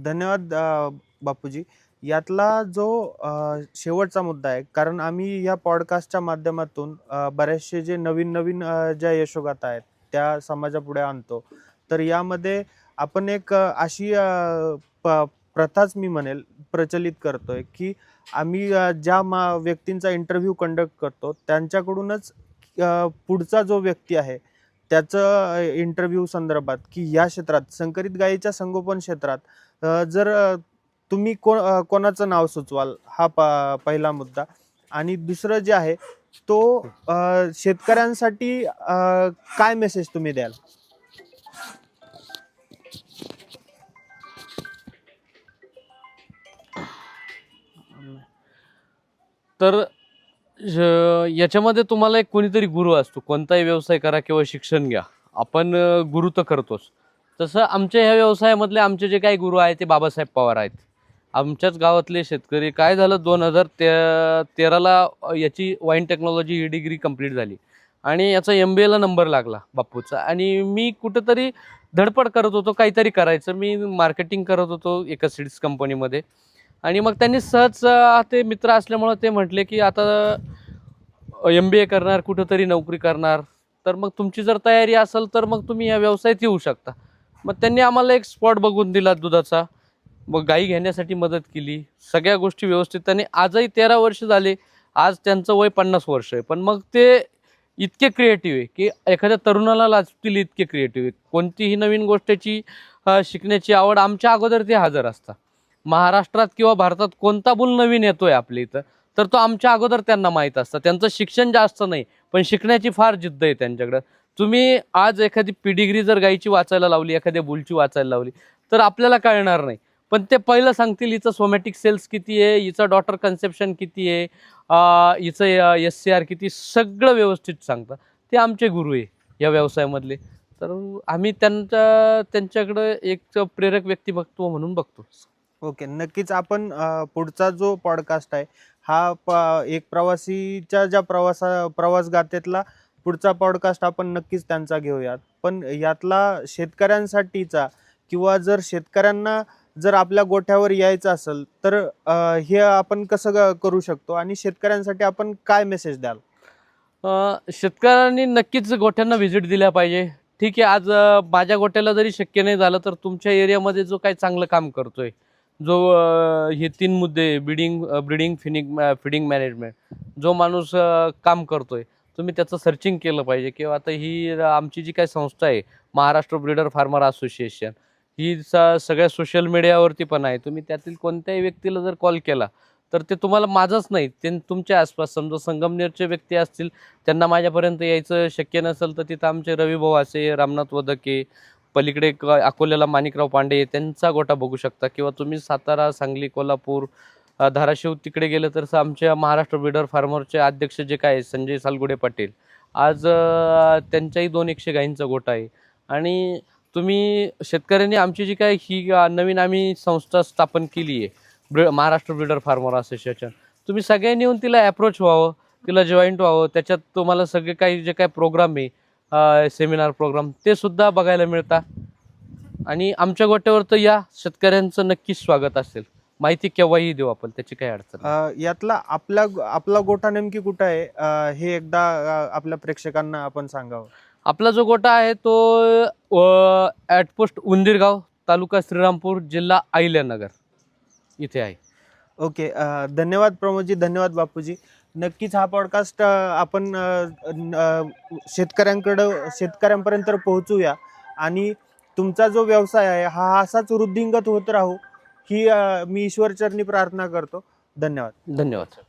धन्यवाद बापूजी. यातला जो शेवटचा मुद्दा आहे, कारण आम्ही या पॉडकास्टच्या माध्यमातून बरेचसे जे नवीन ज्या यशोगाथा आहेत त्या समाजापुढे आणतो. तर यामध्ये आपण एक अशी प्रथाच मी म्हणेल प्रचलित करतोय की आम्ही ज्या व्यक्तींचा इंटरव्ह्यू कंडक्ट करतो त्यांच्याकडूनच पुढचा जो व्यक्ती आहे त्याचं इंटरव्ह्यू संदर्भात, की या क्षेत्रात संकरित गायीच्या संगोपन क्षेत्रात जर तुम्ही कोणाचं नाव सुचवाल, हा पहिला मुद्दा. आणि दुसरं जे आहे तो शेतकऱ्यांसाठी काय मेसेज तुम्ही द्याल? तर याच्यामध्ये तुम्हाला एक कोणीतरी गुरु असतो. कोणताही व्यवसाय करा किंवा शिक्षण घ्या, आपण गुरु तर करतोच. तसं आमच्या ह्या व्यवसायामधले आमचे जे काही गुरु आहेत ते बाबासाहेब पवार आहेत. आमच्याच गावातले शेतकरी. काय झालं 2013ला याची वाईन टेक्नॉलॉजी ही डिग्री कंप्लीट झाली आणि याचा MBAला नंबर लागला बापूचा. आणि मी कुठंतरी धडपड करत होतो, काहीतरी करायचं. मी मार्केटिंग करत होतो एका सीड्स कंपनीमध्ये. आणि मग त्यांनी सहज ते मित्र असल्यामुळं ते म्हटले की आता MBA करणार, कुठंतरी नोकरी करणार, तर मग तुमची जर तयारी असेल तर मग तुम्ही या व्यवसायात येऊ शकता. मग त्यांनी आम्हाला एक स्पॉट बघून दिला दुधाचा. मग गाई घेण्यासाठी मदत केली, सगळ्या गोष्टी व्यवस्थित. त्यांनी आजही 13 वर्ष झाले, आज त्यांचं वय 50 वर्ष आहे. पण मग ते इतके क्रिएटिव्ह आहे की एखाद्या तरुणाला लाजतील इतके क्रिएटिव्ह आहे. कोणतीही नवीन गोष्टीची शिकण्याची आवड आमच्या अगोदर ते हजर असतात. महाराष्ट्रात किंवा भारतात कोणता बुल नवीन येतोय आपल्या इथं, तर तो आमच्या अगोदर त्यांना माहीत असतं. त्यांचं शिक्षण जास्त नाही, पण शिकण्याची फार जिद्द आहे त्यांच्याकडं. तुम्ही आज एखादी पेडिग्री जर गाईची वाचायला लावली, एखाद्या बुलची वाचायला लावली, तर आपल्याला कळणार नाही. पण ते पहिलं सांगतील हिचं सोमॅटिक सेल्स किती आहे, हिचं डॉटर कन्सेप्शन किती आहे, हिचं SCR किती, सगळं व्यवस्थित सांगतात. ते आमचे गुरु आहे या व्यवसायामधले. तर आम्ही त्यांच्याकडं एक प्रेरक व्यक्तिमत्व म्हणून बघतो. ओके, नक्कीच आपण पुढचा जो पॉडकास्ट आहे हा एक प्रवासीच्या ज्या प्रवास गाथेतला पुढचा पॉडकास्ट आपण नक्कीच त्यांचा घेऊयात. पण यातला शेतकऱ्यांसाठीचा किंवा जर शेतकऱ्यांना जर आपल्या गोठ्यावर यायचं असेल तर हे आपण कसं करू शकतो आणि शेतकऱ्यांसाठी आपण काय मेसेज द्याल? शेतकऱ्यांनी नक्कीच गोठ्यांना व्हिजिट दिल्या पाहिजे. ठीक आहे, आज माझ्या गोठ्याला जरी शक्य नाही झालं तर तुमच्या एरियामध्ये जो काही चांगलं काम करतोय, जो हे 3 मुद्दे ब्रीडिंग फिडिंग मॅनेजमेंट, जो माणूस काम करतोय, तुम्ही त्याचं सर्चिंग केलं पाहिजे. किंवा आता ही आमची जी काही संस्था आहे महाराष्ट्र ब्रीडर फार्मर असोसिएशन, ही सगळ्या सोशल मीडियावरती पण आहे. तुम्ही त्यातील कोणत्याही व्यक्तीला जर कॉल केला तर ते तुम्हाला माझंच नाही, ते तुमच्या आसपास समजा संगमनेरचे व्यक्ती असतील, त्यांना माझ्यापर्यंत यायचं शक्य नसेल तर तिथं आमचे रविभाऊ असे, रामनाथ वदके, पलीकडे अकोल्याला माणिकराव पांडे, त्यांचा गोठा बघू शकता. किंवा तुम्ही सातारा, सांगली, कोल्हापूर, धाराशिव तिकडे गेलं तर आमच्या महाराष्ट्र ब्रीडर फार्मरचे अध्यक्ष जे काय संजय सालगुडे पाटील, आज त्यांच्याही 200 गायींचा गोठा आहे. आणि तुम्ही शेतकऱ्यांनी आमची जी काय ही नवीन आम्ही संस्था स्थापन केली आहे महाराष्ट्र ब्रीडर फार्मर असोसिएशन, तुम्ही सगळ्यांनी येऊन तिला अप्रोच व्हावं, तिला जॉईंट व्हावं. त्याच्यात तुम्हाला सगळे काही जे काही प्रोग्राम आहे, सेमिनार प्रोग्राम, ते सुद्धा बघायला मिळतात. आणि आमच्या गोट्यावर तर या शेतकऱ्यांचं नक्कीच स्वागत असेल. माहिती केव्हाही देऊ आपण, त्याची काही अडचण नाही. यातला आपला गोठा नेमकी कुठं आहे हे एकदा आपल्या प्रेक्षकांना आपण सांगावं. आपला जो गोठा आहे तो ॲटपोस्ट उंदीरगाव, तालुका श्रीरामपूर, जिल्हा अहिल्यानगर इथे आहे. ओके, धन्यवाद प्रमोदजी, धन्यवाद बापूजी. नक्कीच हा पॉडकास्ट आपण शेतकऱ्यांपर्यंत पोहोचूया आणि तुमचा जो व्यवसाय आहे हा असाच वृद्धिंगत होत राहू ही मी ईश्वरचरणी प्रार्थना करतो. धन्यवाद. धन्यवाद.